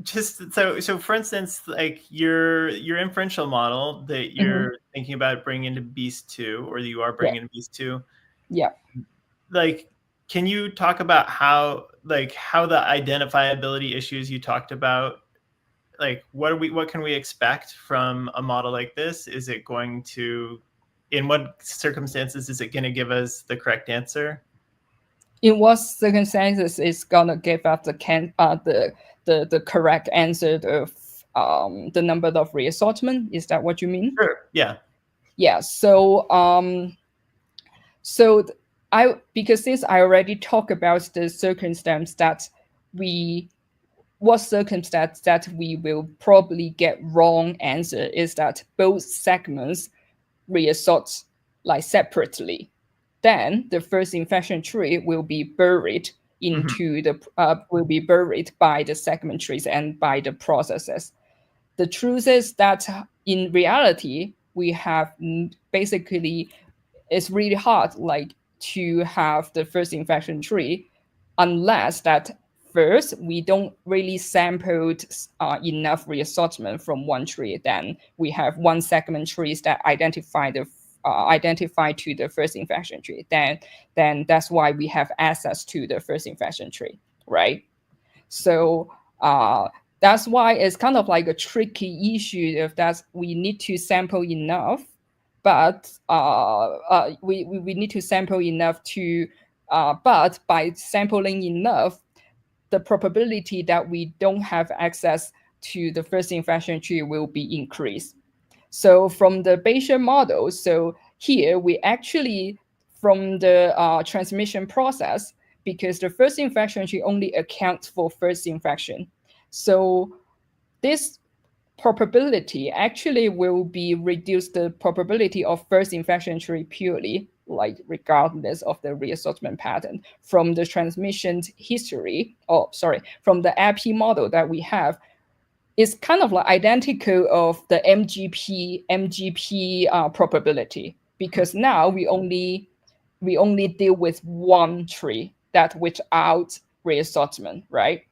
just so for instance, like your inferential model that you're thinking about bringing into Beast 2, or that you are bringing into Beast 2. Yeah. Like, can you talk about how the identifiability issues you talked about, like what can we expect from a model like this? Is it going to, in what circumstances is it going to give us the correct answer? In what circumstances is gonna give us the correct answer of the number of reassortment? Is that what you mean? Sure. Yeah. Yeah. So because since I already talked about the circumstance that we will probably get wrong answer is that both segments reassort like separately. Then the first infection tree will be buried into will be buried by the segment trees and by the processes. The truth is that in reality, we have basically, it's really hard like to have the first infection tree unless that first we don't really sampled enough reassortment from one tree. Then we have one segment trees that identify to the first infection tree. Then that's why we have access to the first infection tree, right? So that's why it's kind of like a tricky issue of that we need to sample enough, but we need to sample enough to, but by sampling enough, the probability that we don't have access to the first infection tree will be increased. So from the Bayesian model, so here we actually, from the transmission process, because the first infection tree only accounts for first infection. So this probability actually will be reduced the probability of first infection tree purely, like regardless of the reassortment pattern from the transmission history, from the epi model that we have. Is kind of like identical of the MGP probability, because now we only deal with one tree that without reassortment, right?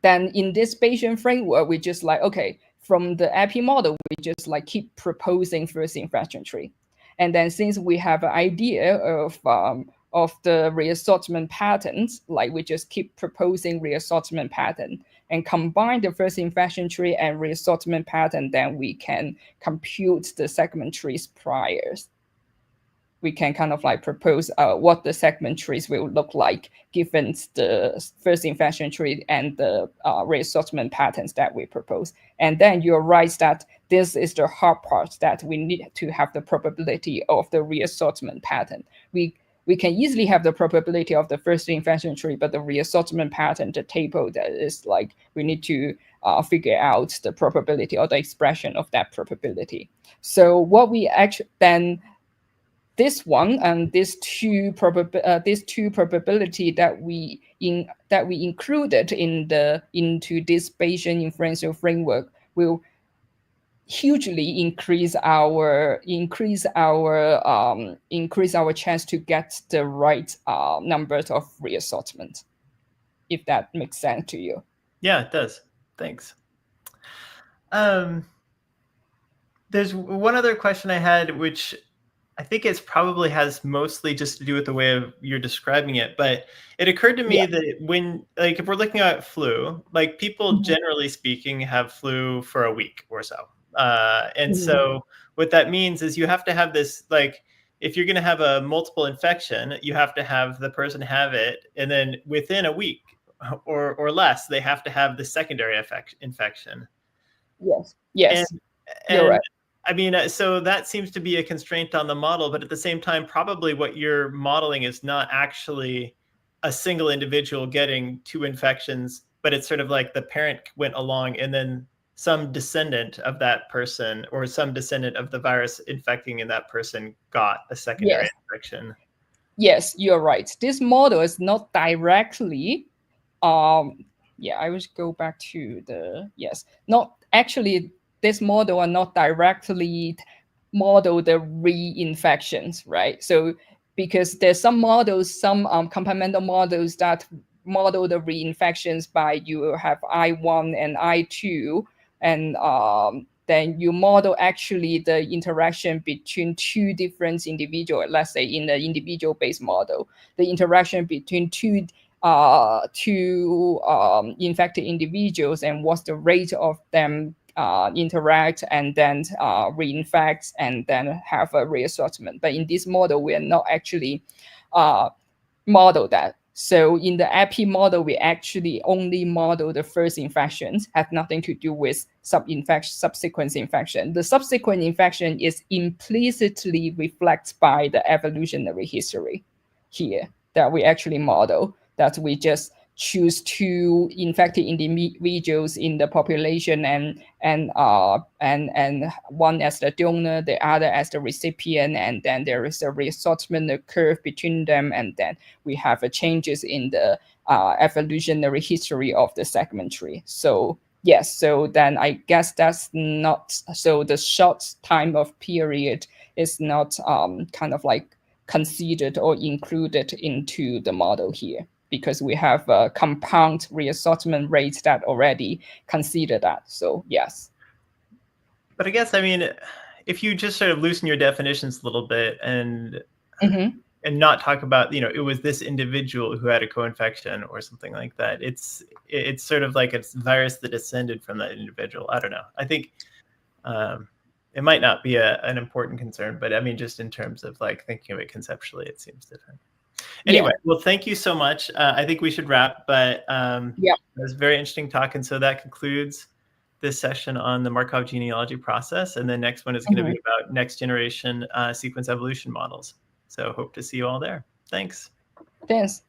Then in this Bayesian framework, we just like, okay, from the epi model, we just like keep proposing first infection tree. And then since we have an idea of the reassortment patterns, like we just keep proposing reassortment pattern. and combine the first infection tree and reassortment pattern, then we can compute the segment trees priors. We can kind of like propose what the segment trees will look like given the first infection tree and the reassortment patterns that we propose. And then you're right that this is the hard part, that we need to have the probability of the reassortment pattern. We can easily have the probability of the first infection tree, but the reassortment pattern, the table, that is like we need to figure out the probability or the expression of that probability. So what we actually then this one and these two probability that we included into this Bayesian inferential framework will hugely increase our chance to get the right numbers of reassortment, if that makes sense to you. Yeah, it does. Thanks. There's one other question I had, which I think it's probably has mostly just to do with the way of you're describing it, but it occurred to me that when, like, if we're looking at flu, like people generally speaking have flu for a week or so. And so what that means is you have to have this, like, if you're going to have a multiple infection, you have to have the person have it, and then within a week or less, they have to have the secondary infection. Yes, And, you're right. I mean, so that seems to be a constraint on the model, but at the same time, probably what you're modeling is not actually a single individual getting 2 infections, but it's sort of like the parent went along and then some descendant of that person or some descendant of the virus infecting in that person got a secondary infection. Yes, you're right. This model is not directly I will go back to not actually, this model are not directly model the reinfections, right? So because there's some models, some complemental models that model the reinfections by you have I1 and I2, and then you model actually the interaction between 2 different individuals. Let's say in the individual-based model, the interaction between two infected individuals and what's the rate of them interact and then reinfect and then have a reassortment. But in this model, we are not actually model that. So in the epi model, we actually only model the first infections, have nothing to do with subsequent infection. The subsequent infection is implicitly reflected by the evolutionary history here that we actually model, that we just choose 2 infected individuals in the population and one as the donor, the other as the recipient, and then there is a reassortment curve between them, and then we have changes in the evolutionary history of the segment tree. So yes, so then I guess that's not, so the short time of period is not kind of like considered or included into the model here, because we have a compound reassortment rates that already consider that. So yes. But I guess, I mean, if you just sort of loosen your definitions a little bit and not talk about, you know, it was this individual who had a co-infection or something like that, it's sort of like it's virus that descended from that individual. I don't know. I think it might not be an important concern, but I mean, just in terms of like thinking of it conceptually, it seems different. Anyway, well, thank you so much. I think we should wrap, but it was a very interesting talk. And so that concludes this session on the Markov genealogy process. And the next one is going to be about next generation sequence evolution models. So hope to see you all there. Thanks. Thanks.